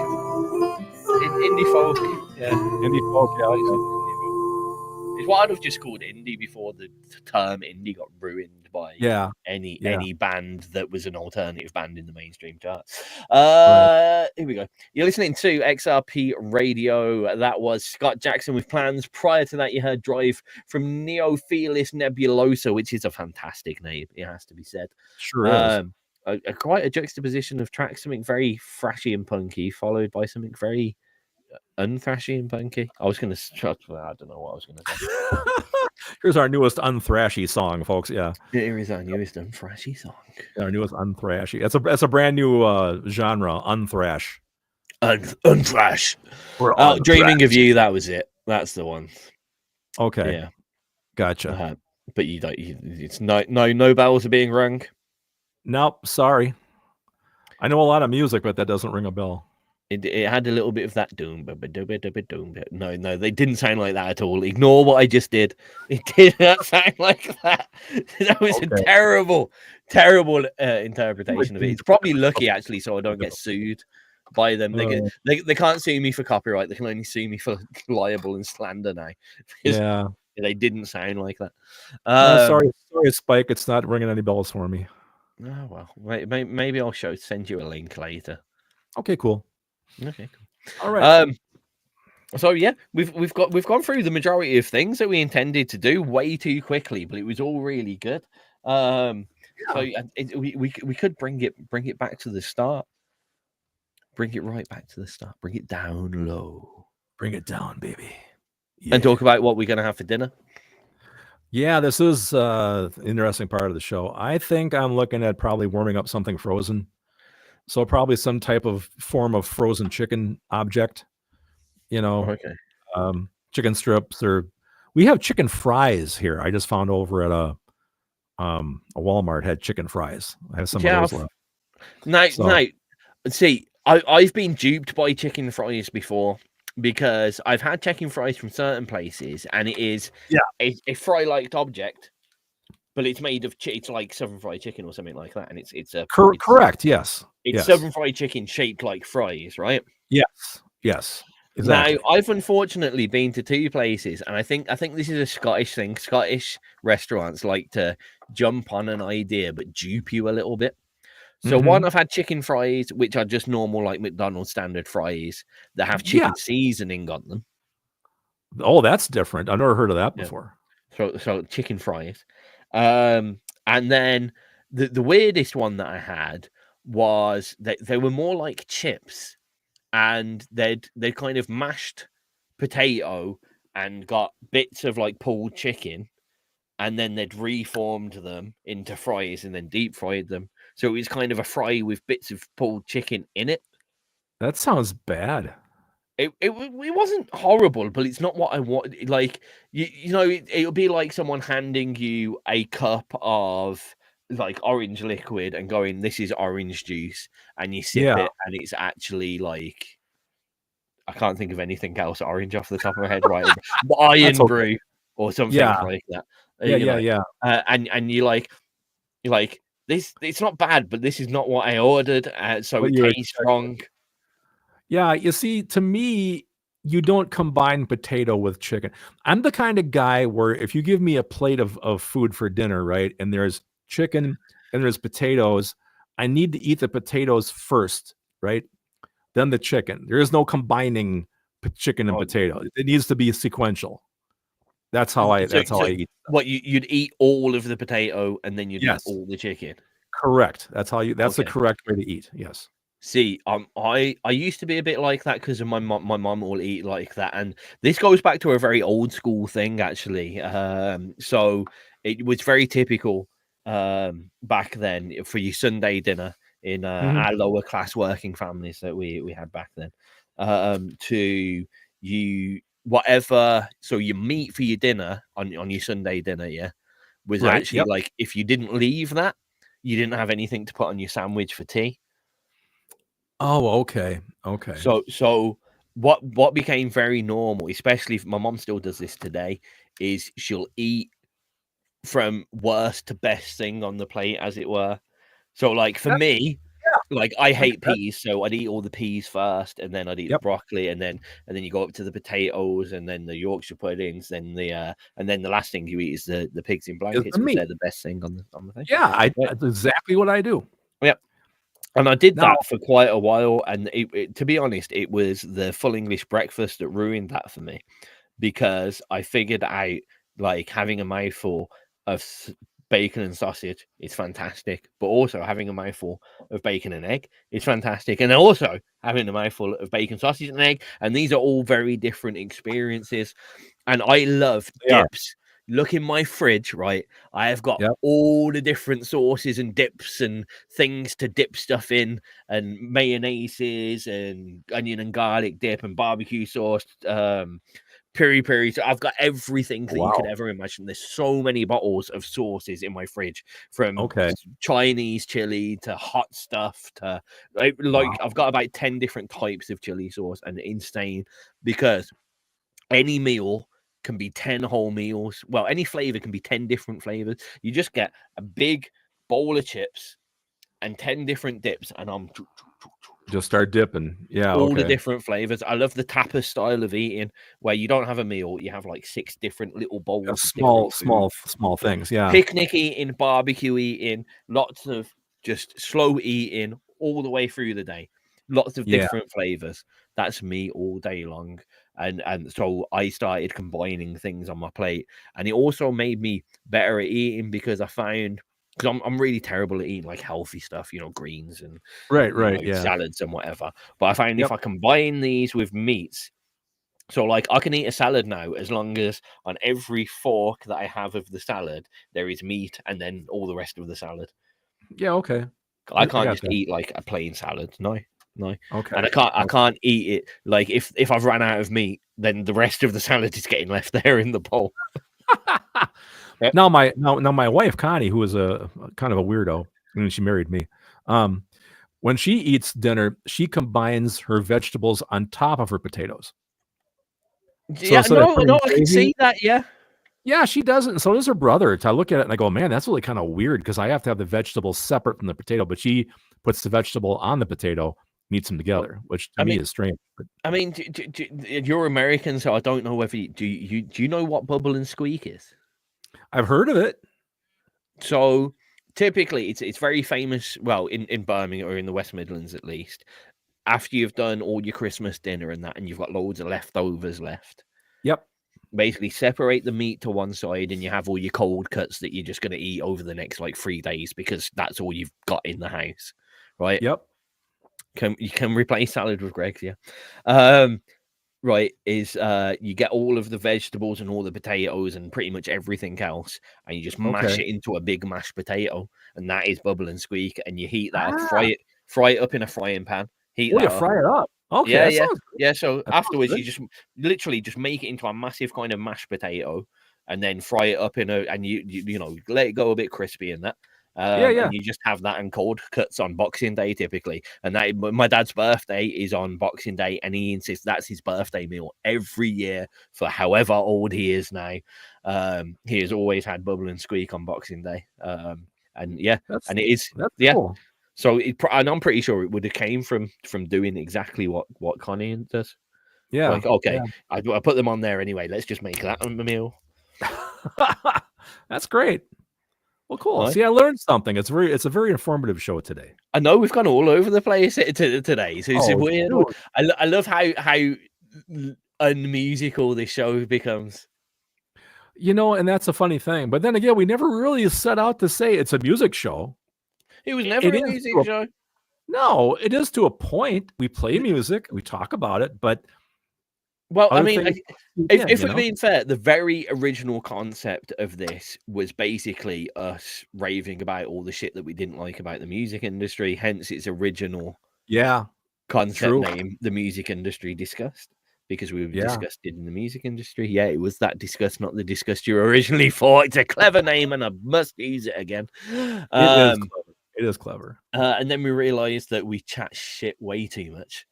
indie folk. Yeah, Indie folk. Yeah. Okay. It's what I'd have just called indie before the term indie got ruined by any band that was an alternative band in the mainstream charts. Here we go. You're listening to XRP Radio. That was Scott Jackson with Plans. Prior to that, you heard Drive from Neofelis Nebulosa, which is a fantastic name, it has to be said. Sure is. Quite a juxtaposition of tracks, something very thrashy and punky, followed by something very unthrashy and punky. I don't know what I was going to say. Here's our newest unthrashy song, folks. Yeah, Here is our newest unthrashy song. our newest unthrashy. That's a brand new genre, unthrash. Unthrash. Dreaming of You. That was it. That's the one. Okay. Yeah. Gotcha. But you don't. It's no bells are being rung. Nope. Sorry. I know a lot of music, but that doesn't ring a bell. It had a little bit of that doom. No, they didn't sound like that at all. Ignore what I just did. It did not sound like that. That was a terrible interpretation of it. It's probably lucky actually, so I don't get sued by them. They can't sue me for copyright. They can only sue me for libel and slander now. Yeah, they didn't sound like that. Sorry, Spike. It's not ringing any bells for me. Oh well, maybe I'll send you a link later. Okay, cool. Okay, cool. All right. So yeah, we've gone through the majority of things that we intended to do way too quickly, but it was all really good. So we could bring it back to the start. Bring it right back to the start. Bring it down low. Bring it down, baby. and talk about what we're going to have for dinner. Yeah, this is interesting part of the show. I think I'm looking at probably warming up something frozen. So probably some type of form of frozen chicken object, Okay. Chicken strips, or we have chicken fries here. I just found over at a Walmart had chicken fries. I have some of those left. No. See, I've been duped by chicken fries before because I've had chicken fries from certain places, and it is a fry-like object, but it's made of it's like Southern fried chicken or something like that, and it's correct. Yes, it's Southern fried chicken shaped like fries, right? Yes. Exactly. Now, I've unfortunately been to two places, and I think this is a Scottish thing. Scottish restaurants like to jump on an idea but dupe you a little bit. So one, I've had chicken fries, which are just normal like McDonald's standard fries that have chicken seasoning on them. Oh, that's different. I've never heard of that before. So chicken fries. And then the weirdest one that I had was that they were more like chips, and they'd kind of mashed potato and got bits of like pulled chicken, and then they'd reformed them into fries and then deep fried them. So it was kind of a fry with bits of pulled chicken in it. That sounds bad. It wasn't horrible, but it's not what I want. Like, it'll be like someone handing you a cup of like orange liquid and going, "This is orange juice," and you sip it, and it's actually like, I can't think of anything else orange off the top of my head, right? Iron brew or something like that. And you're like this. It's not bad, but this is not what I ordered. So it tastes wrong. Yeah, you see, to me, you don't combine potato with chicken. I'm the kind of guy where if you give me a plate of food for dinner, right, and there's chicken and there's potatoes, I need to eat the potatoes first, right? Then the chicken. There is no combining chicken and potato. It needs to be sequential. That's how I eat. What you'd eat all of the potato and then you'd eat all the chicken. Correct. That's the correct way to eat. Yes. See, I used to be a bit like that because of my mom will eat like that, and this goes back to a very old school thing actually. So it was very typical back then for your Sunday dinner in our lower class working families that we had back then. To you whatever, so your meat for your dinner on your Sunday dinner, was actually like if you didn't leave that, you didn't have anything to put on your sandwich for tea. Oh, okay. So what became very normal, especially if my mom still does this today, is she'll eat from worst to best thing on the plate, as it were. So like for me, like I hate peas, so I'd eat all the peas first, and then I'd eat the broccoli, and then you go up to the potatoes, and then the Yorkshire puddings, then and then the last thing you eat is the pigs in blankets, because they're the best thing on the thing. Yeah, that's exactly what I do. Yep. And I did that for quite a while, and to be honest, it was the full English breakfast that ruined that for me, because I figured out like having a mouthful of bacon and sausage is fantastic, but also having a mouthful of bacon and egg is fantastic, and also having a mouthful of bacon, sausage, and egg, and these are all very different experiences. And I love dips. Look in my fridge, right? I have got all the different sauces and dips and things to dip stuff in, and mayonnaises and onion and garlic dip and barbecue sauce, peri. So I've got everything that you could ever imagine. There's so many bottles of sauces in my fridge, from Chinese chili to hot stuff to I've got about 10 different types of chili sauce, and insane, because any meal can be 10 whole meals. Well, any flavor can be 10 different flavors. You just get a big bowl of chips and 10 different dips, and I'm just start dipping. All the different flavors. I love the tapas style of eating, where you don't have a meal, you have like 6 different little bowls, small things. Picnic eating, barbecue eating, lots of just slow eating all the way through the day. Lots of different flavors. That's me all day long. And so I started combining things on my plate, and it also made me better at eating, because I found, because I'm really terrible at eating like healthy stuff, greens and salads and whatever. But I find if I combine these with meats, So, like, I can eat a salad now as long as on every fork that I have of the salad, there is meat and then all the rest of the salad. Yeah, okay. I I can't got just that. eat like a plain salad. No. Okay. And I can't eat it. Like, if I've run out of meat, then the rest of the salad is getting left there in the bowl. Yep. Now my wife Connie, who is a kind of a weirdo, and she married me. When she eats dinner, she combines her vegetables on top of her potatoes. Yeah, instead of putting I can gravy- see that. Yeah. Yeah, she doesn't. And so does her brother. So I look at it and I go, man, that's really kind of weird because I have to have the vegetables separate from the potato, but she puts the vegetable on the potato, eats them together, which to me is strange. But I mean, you're American, so I don't know whether do you know what bubble and squeak is? I've heard of it. So typically, it's very famous. Well, in Birmingham or in the West Midlands, at least, after you've done all your Christmas dinner and that, and you've got loads of leftovers left. Yep. Basically, separate the meat to one side, and you have all your cold cuts that you're just going to eat over the next like 3 days because that's all you've got in the house, right? Yep. You can replace salad with Greg's, yeah. Right, is you get all of the vegetables and all the potatoes and pretty much everything else, and you just mash it into a big mashed potato, and that is bubble and squeak, and you heat that up, fry it up in a frying pan. You fry it up. Okay. Yeah. So afterwards, you just literally just make it into a massive kind of mashed potato, and then fry it up and you know, let it go a bit crispy in that. And you just have that and cold cuts on Boxing Day typically. And that my dad's birthday is on Boxing Day, and he insists that's his birthday meal every year for however old he is now. He has always had bubble and squeak on Boxing Day. And it is cool. So and I'm pretty sure it would have came from doing exactly what Connie does. Yeah. Like, okay, I put them on there anyway. Let's just make that a meal. That's great. Well, cool. Right. See, I learned something. It's a very informative show today. I know we've gone all over the place today, so it's weird. Dude. I love how unmusical this show becomes. You know, and that's a funny thing. But then again, we never really set out to say it's a music show. It was never a music show. No, it is to a point. We play music, we talk about it, but well, I mean, if we're being fair, the very original concept of this was basically us raving about all the shit that we didn't like about the music industry, hence its original concept name, The Music Industry Discussed, because we were disgusted in the music industry. Yeah, it was that disgust, not the disgust you originally thought. It's a clever name, and I must use it again. It is clever. And then we realized that we chat shit way too much.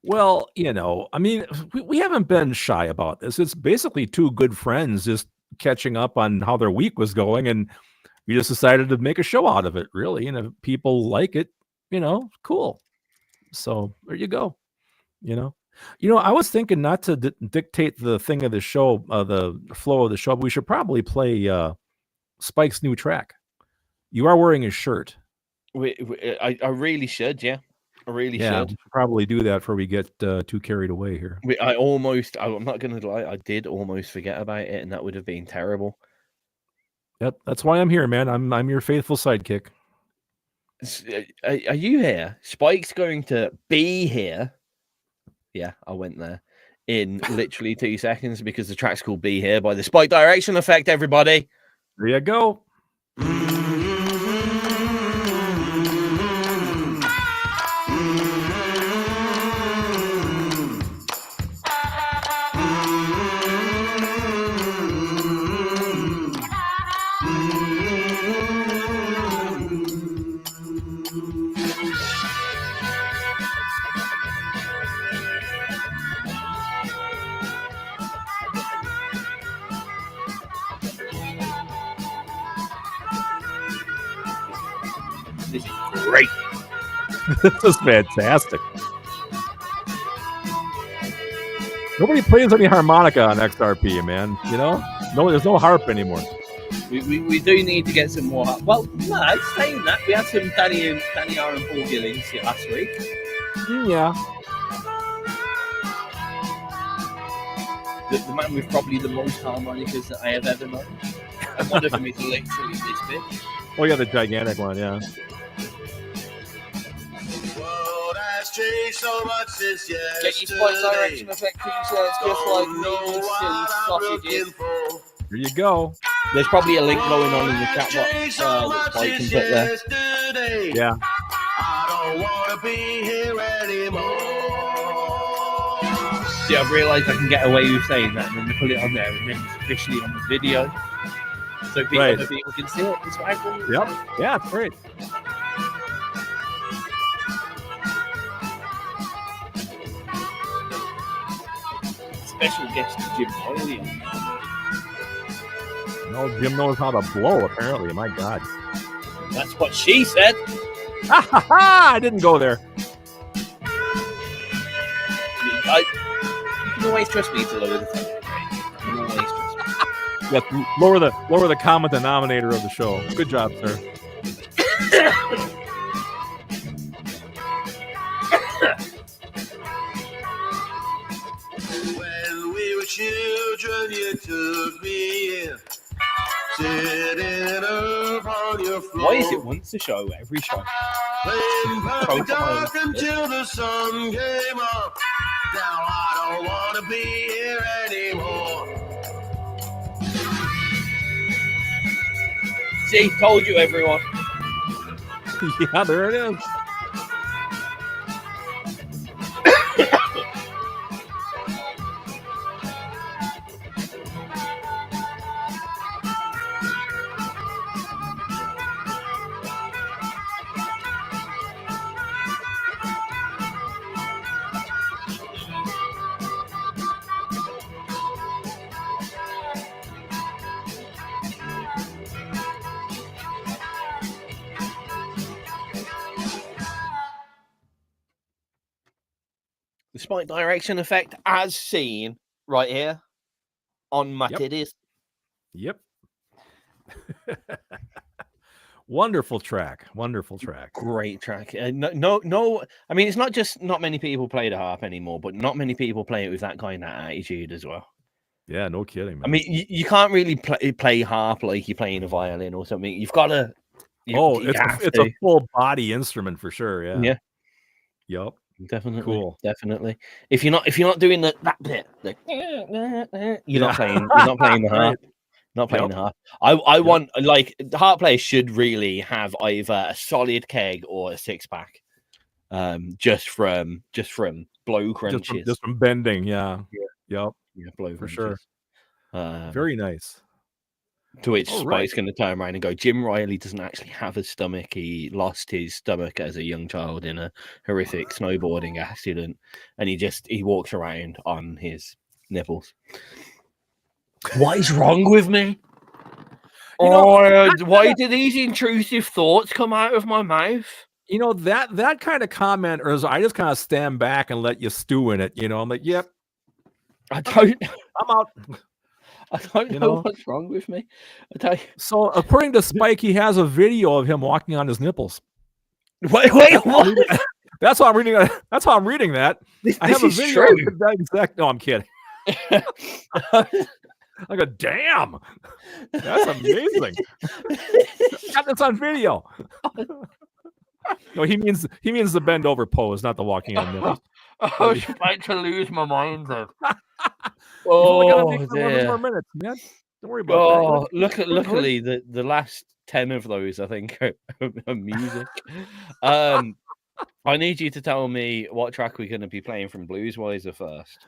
Well, you know, I mean, we haven't been shy about this. It's basically two good friends just catching up on how their week was going, and we just decided to make a show out of it, really. And if people like it, you know, cool. So there you go. You know, I was thinking not to dictate the thing of the show, the flow of the show, but we should probably play Spike's new track. You are wearing his shirt. I really should, yeah. I really should. We should probably do that before we get too carried away here. I'm not going to lie, I did almost forget about it, and that would have been terrible. Yep, that's why I'm here, man. I'm your faithful sidekick. Are you here? Spike's going to be here. Yeah, I went there in literally 2 seconds because the track's called Be Here by the Spike Direction Effect, everybody. There you go. This is great. This is fantastic. Nobody plays any harmonica on XRP, man. You know, there's no harp anymore. We do need to get some more. Well, no, saying that, we had some Danny R and Paul Gillings last week. Yeah. The man with probably the most harmonicas that I have ever known. And one of them is literally this big. Oh yeah, the gigantic one, yeah. The world has has changed so much since yesterday. Get your Spike Direction Effect t-shirts just like me, you silly sausages. Here you go. There's probably a link going on in the chat box that Spike can put there. Yeah. I don't want to be here anymore. See, I've realised I can get away with saying that and then put it on there and then it's officially on the video. So other people can see it. It's right. Yep. Yeah, it's great. Special guest Jim Riley. No, Jim knows how to blow, apparently. My God. That's what she said. Ha ha ha! I didn't go there. You can always trust me to lower the phone. You can always trust me. Yeah, lower the common denominator of the show. Good job, sir. When we were children, you took me in, sitting upon your floor. Why is it once a show, every show? Playing perfect dark until the sun came up. Now I don't want to be here anymore. See, told you, everyone. Yeah, there it is. The Spike Direction Effect as seen right here on my titties. Yep. Wonderful track. Wonderful track. Great track. No. I mean, it's not just not many people play the harp anymore, but not many people play it with that kind of attitude as well. Yeah, no kidding, man. I mean, you can't really play harp like you're playing a violin or something. You've got to. It's a full body instrument for sure. Yeah. Yeah. Yep. Definitely. Cool. Definitely. If you're not doing that bit, you're not playing the harp. Not playing the harp. I want, like, the harp players should really have either a solid keg or a 6-pack. Just from blow crunches. Just from bending, yeah. Yeah, blow for crunches. Sure. Very nice. To which Spike's going to turn around and go, Jim Riley doesn't actually have a stomach. He lost his stomach as a young child in a horrific snowboarding accident. And he walks around on his nipples. What is wrong with me? Why do these intrusive thoughts come out of my mouth? You know, that kind of comment, or I just kind of stand back and let you stew in it. You know, I'm like, yep. I'm out. I don't know what's wrong with me. I tell you. So, according to Spike, he has a video of him walking on his nipples. Wait, what? That's how I'm reading. That's how I'm reading that. I have a video. No, I'm kidding. I go, damn, that's amazing. Got this on video. No, he means the bend over pose, not the walking on nipples. I was about to lose my mind though. Oh, dear. More minutes, man. Don't worry about that. Luckily, the last 10 of those, I think, are music. I need you to tell me what track we're going to be playing from Blues Weiser first.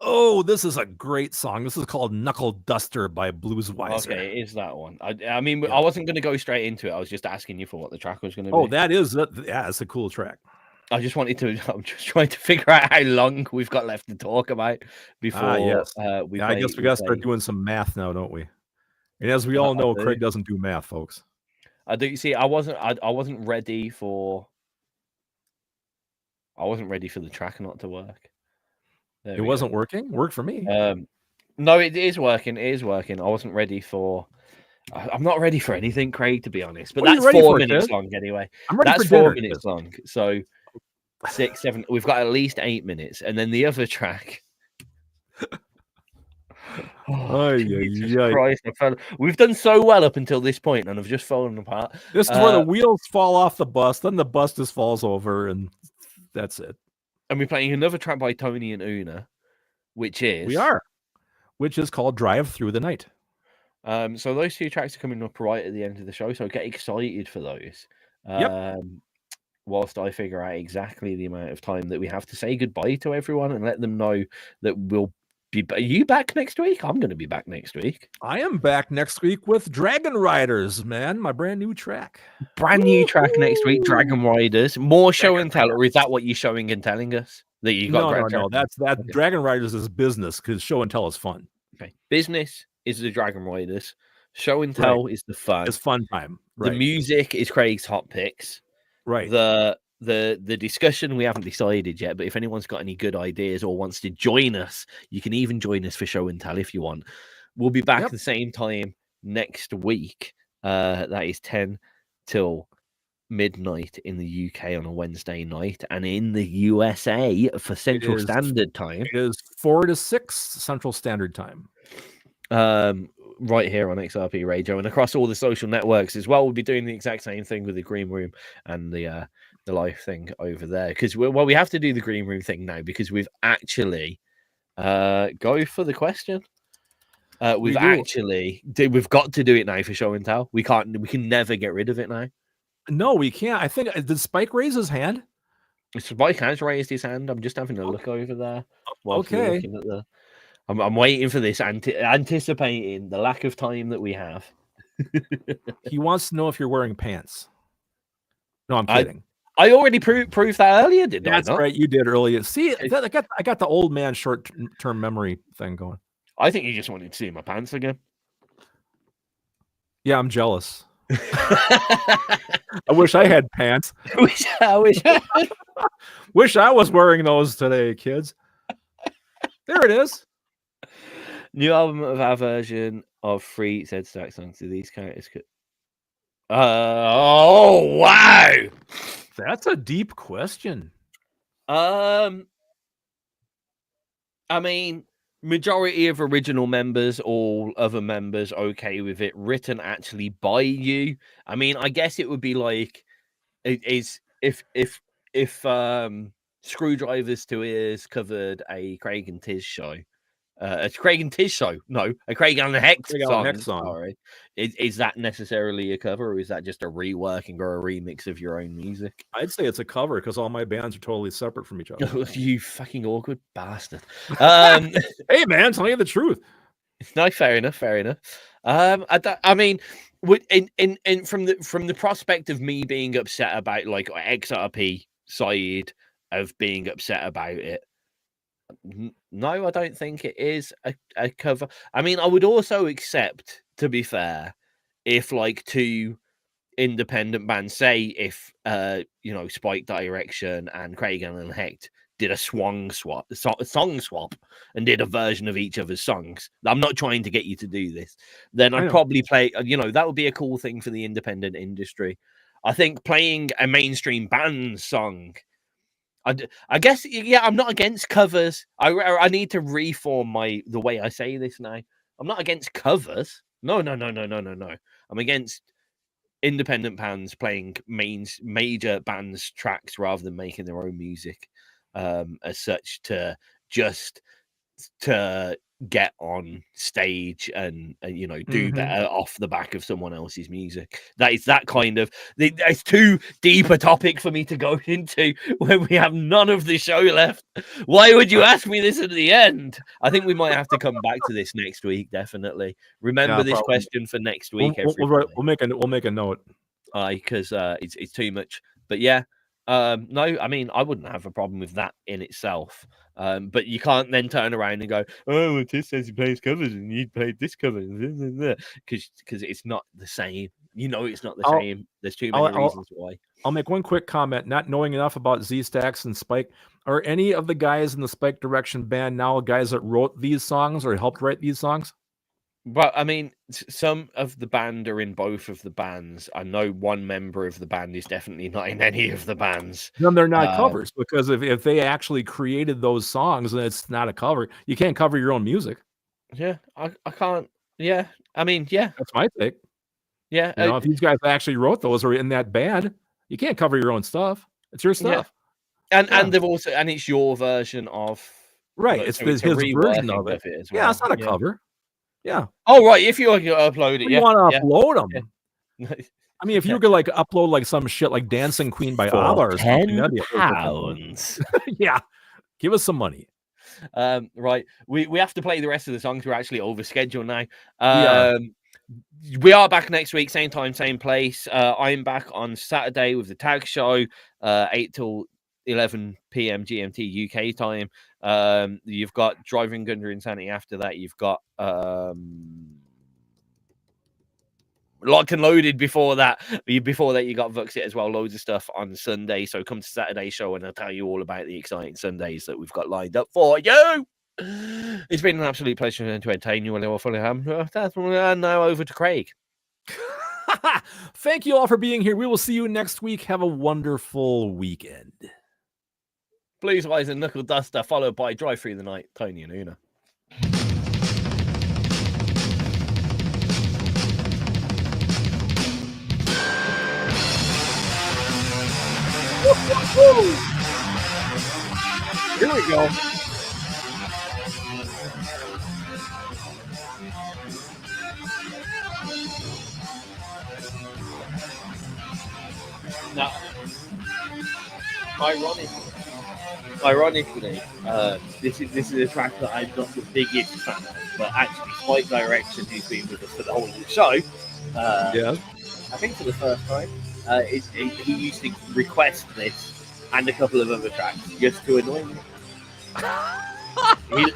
Oh, this is a great song. This is called Knuckle Duster by Blues Weiser. Okay, it is that one. I mean, I wasn't going to go straight into it. I was just asking you for what the track was going to be. Oh, it's a cool track. I'm just trying to figure out how long we've got left to talk about before we I guess we got to start doing some math now, don't we? And as we all know, Craig doesn't do math, folks. I do. See, I wasn't ready for the track not to work. It wasn't working? Worked for me. No, it is working. It is working. I wasn't ready for. I'm not ready for anything, Craig, to be honest. But that's 4 minutes long anyway. That's 4 minutes long. So 6, 7. We've got at least 8 minutes, and then the other track. Christ, we've done so well up until this point, and I've just fallen apart. This is where the wheels fall off the bus, then the bus just falls over, and that's it. And we're playing another track by Tony and Una, which is which is called Drive Through the Night. So those two tracks are coming up right at the end of the show, so get excited for those. Whilst I figure out exactly the amount of time that we have to say goodbye to everyone and let them know that we'll be. Are you back next week? I'm going to be back next week. I am back next week with Dragon Riders, man, my brand new track. Brand new track next week, Dragon Riders. More show and tell, or is that what you're showing and telling us? That you got no. That's okay. Dragon Riders is business because show and tell is fun. Okay, business is the Dragon Riders. Show and tell is the fun. It's fun time. Right. The music is Craig's hot picks. Right. The discussion we haven't decided yet, but if anyone's got any good ideas or wants to join us, you can even join us for show and tell if you want. We'll be back at the same time next week. That is 10 till midnight in the UK on a Wednesday night, and in the USA for Central Standard Time. It is 4 to 6 Central Standard Time. Right here on XRP Radio and across all the social networks as well. We'll be doing the exact same thing with the green room and the live thing over there, because we have to do the green room thing now because we've actually go for the question. We've got to do it now for show and tell. We can never get rid of it now. No, we can't. I think did Spike raise his hand? Spike has raised his hand. I'm just having a look over there. Okay. Looking at the... I'm waiting for this, anticipating the lack of time that we have. He wants to know if you're wearing pants. No, I'm kidding. I already proved that earlier, didn't I? That's right, you did earlier. See, I got the old man short-term memory thing going. I think you just wanted to see my pants again. Yeah, I'm jealous. I wish I had pants. Wish I was wearing those today, kids. There it is. New album of our version of 3 Zed Stack songs. Do these characters could... oh wow, that's a deep question. I mean, majority of original members, all other members okay with it. Written actually by you. I mean, I guess it would be like it is if Screwdrivers to Ears covered a Craig and Tizz show. A Craig and Tizz show. No, a Craig and Hex song. Sorry. Is that necessarily a cover, or is that just a reworking or a remix of your own music? I'd say it's a cover because all my bands are totally separate from each other. You fucking awkward bastard. Hey man, tell you the truth. No, fair enough. I mean, from the prospect of me being upset about like XRP side of being upset about it, no, I don't think it is a cover. I mean, I would also accept, to be fair, if like two independent bands, say if Spike Direction and Craig and Hecht did a song swap and did a version of each other's songs. I'm not trying to get you to do this. Then I'd probably play, that would be a cool thing for the independent industry. I think playing a mainstream band song, I guess, yeah, I'm not against covers. I need to reform the way I say this now. I'm not against covers. No. I'm against independent bands playing major bands tracks rather than making their own music, as such, to get on stage and do better off the back of someone else's music. That kind of, it's too deep a topic for me to go into when we have none of the show left. Why would you ask me this at the end? I think we might have to come back to this next week. Definitely remember this question for next week. We'll make a note. Because it's too much. But yeah, no, I mean, I wouldn't have a problem with that in itself. But you can't then turn around and go, oh, well, Tizz says he plays covers and you played this cover, because it's not the same. It's not the same. There's too many reasons why. I'll make one quick comment. Not knowing enough about Z Stacks and Spike, are any of the guys in the Spike Direction band now guys that wrote these songs or helped write these songs? But I mean, some of the band are in both of the bands. I know one member of the band is definitely not in any of the bands. Then they're not covers, because if they actually created those songs, then it's not a cover. You can't cover your own music. Yeah, I can't. Yeah, I mean, yeah, that's my take. Yeah, if these guys actually wrote those or in that band, you can't cover your own stuff. It's your stuff. And they've also, and it's your version of Right. It's so his a version reworking of it. as Yeah, well. it's not a cover. Yeah. Oh right, if you want to upload it, When you want to yeah. upload them. Yeah. I mean, if you could like upload like some shit like Dancing Queen by ABBA or something, that'd be a £10. yeah. Give us some money. Right, we have to play the rest of the songs. We're actually over schedule now. We are. We are back next week, same time, same place. I'm back on Saturday with the tag show, 8 till 11 p.m. GMT UK time. You've got Driving Under Insanity after that. You've got Locked and Loaded before that. Before that, you got Vuxit as well. Loads of stuff on Sunday. So come to Saturday's show and I'll tell you all about the exciting Sundays that we've got lined up for you. It's been an absolute pleasure to entertain you. And now over to Craig. Thank you all for being here. We will see you next week. Have a wonderful weekend. Blues Weiser Knuckle Duster, followed by Drive Through the Night, Tony and Una. Here we go. Now, ironically, this is a track that I'm not the biggest fan of, but actually Spike Direction, who's been with us for the whole of the show, Yeah. I think for the first time, he used to request this and a couple of other tracks just to annoy me.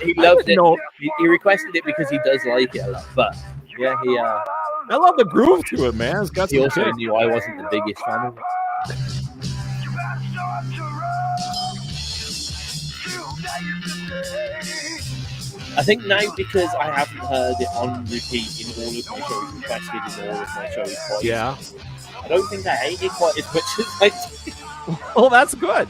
He loved it. No. He requested it because he does like it a lot. But yeah, I love the groove to it, man. It's got he some also kick. knew I wasn't the biggest fan of it. I think now because I haven't heard it on repeat in all of my shows, requested in all of my shows twice, Yeah. I don't think I hate it quite as much as I did. Oh, that's good.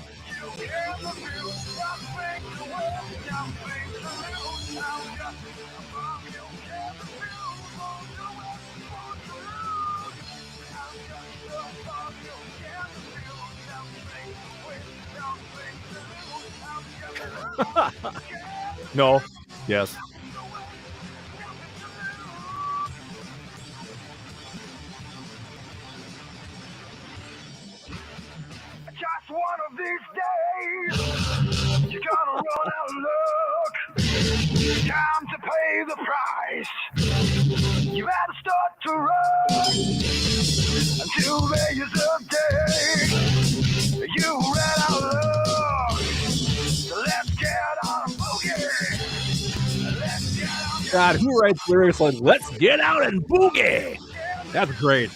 No. Yes. Just one of these days, you're gonna run out of luck. Time to pay the price. You had to start to run until there is a day you ran out of luck. So let's get on a boogie. Let's get on. God, who writes lyrics like "Let's get out and boogie"? That's great.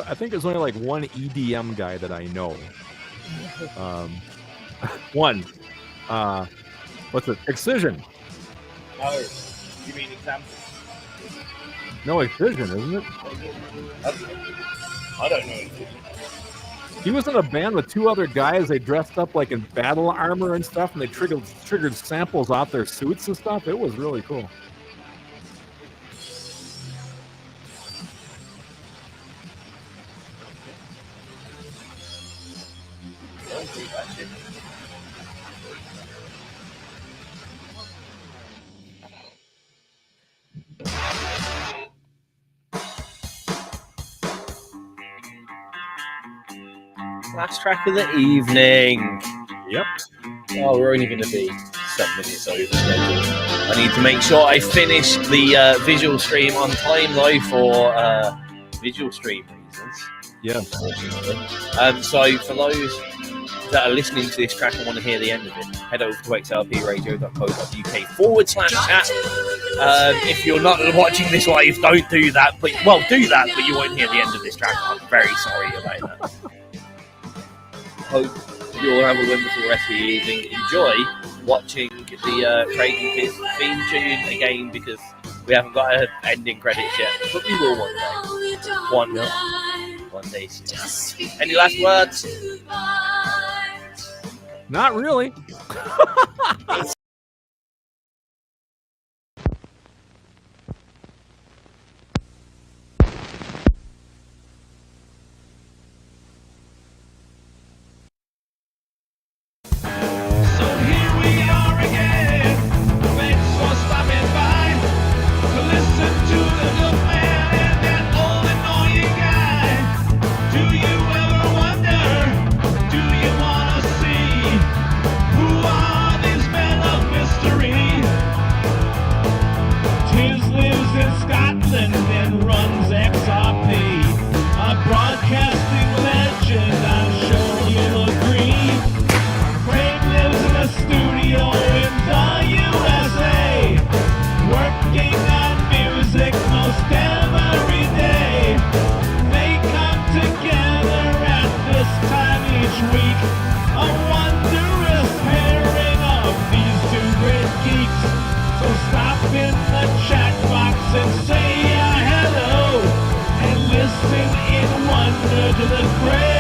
I think there's only like one EDM guy that I know. One. What's it? Excision. No, you mean example? No, Excision, isn't it? I don't know. He was in a band with two other guys. They dressed up like in battle armor and stuff, and they triggered samples off their suits and stuff. It was really cool. Last track of the evening. Yep. Oh, we're only going to be 7 minutes over schedule. I need to make sure I finish the visual stream on time, though, for visual stream reasons. Yeah. So for those that are listening to this track and want to hear the end of it, head over to xrpradio.co.uk/chat. If you're not watching this live, don't do that. But do that, but you won't hear the end of this track. I'm very sorry about that. Hope you all have a wonderful rest of the evening. Enjoy watching the Craig Tizz theme tune again, because we haven't got an ending credits yet, but we will one day. One day. Any last words? Not really. To the grave.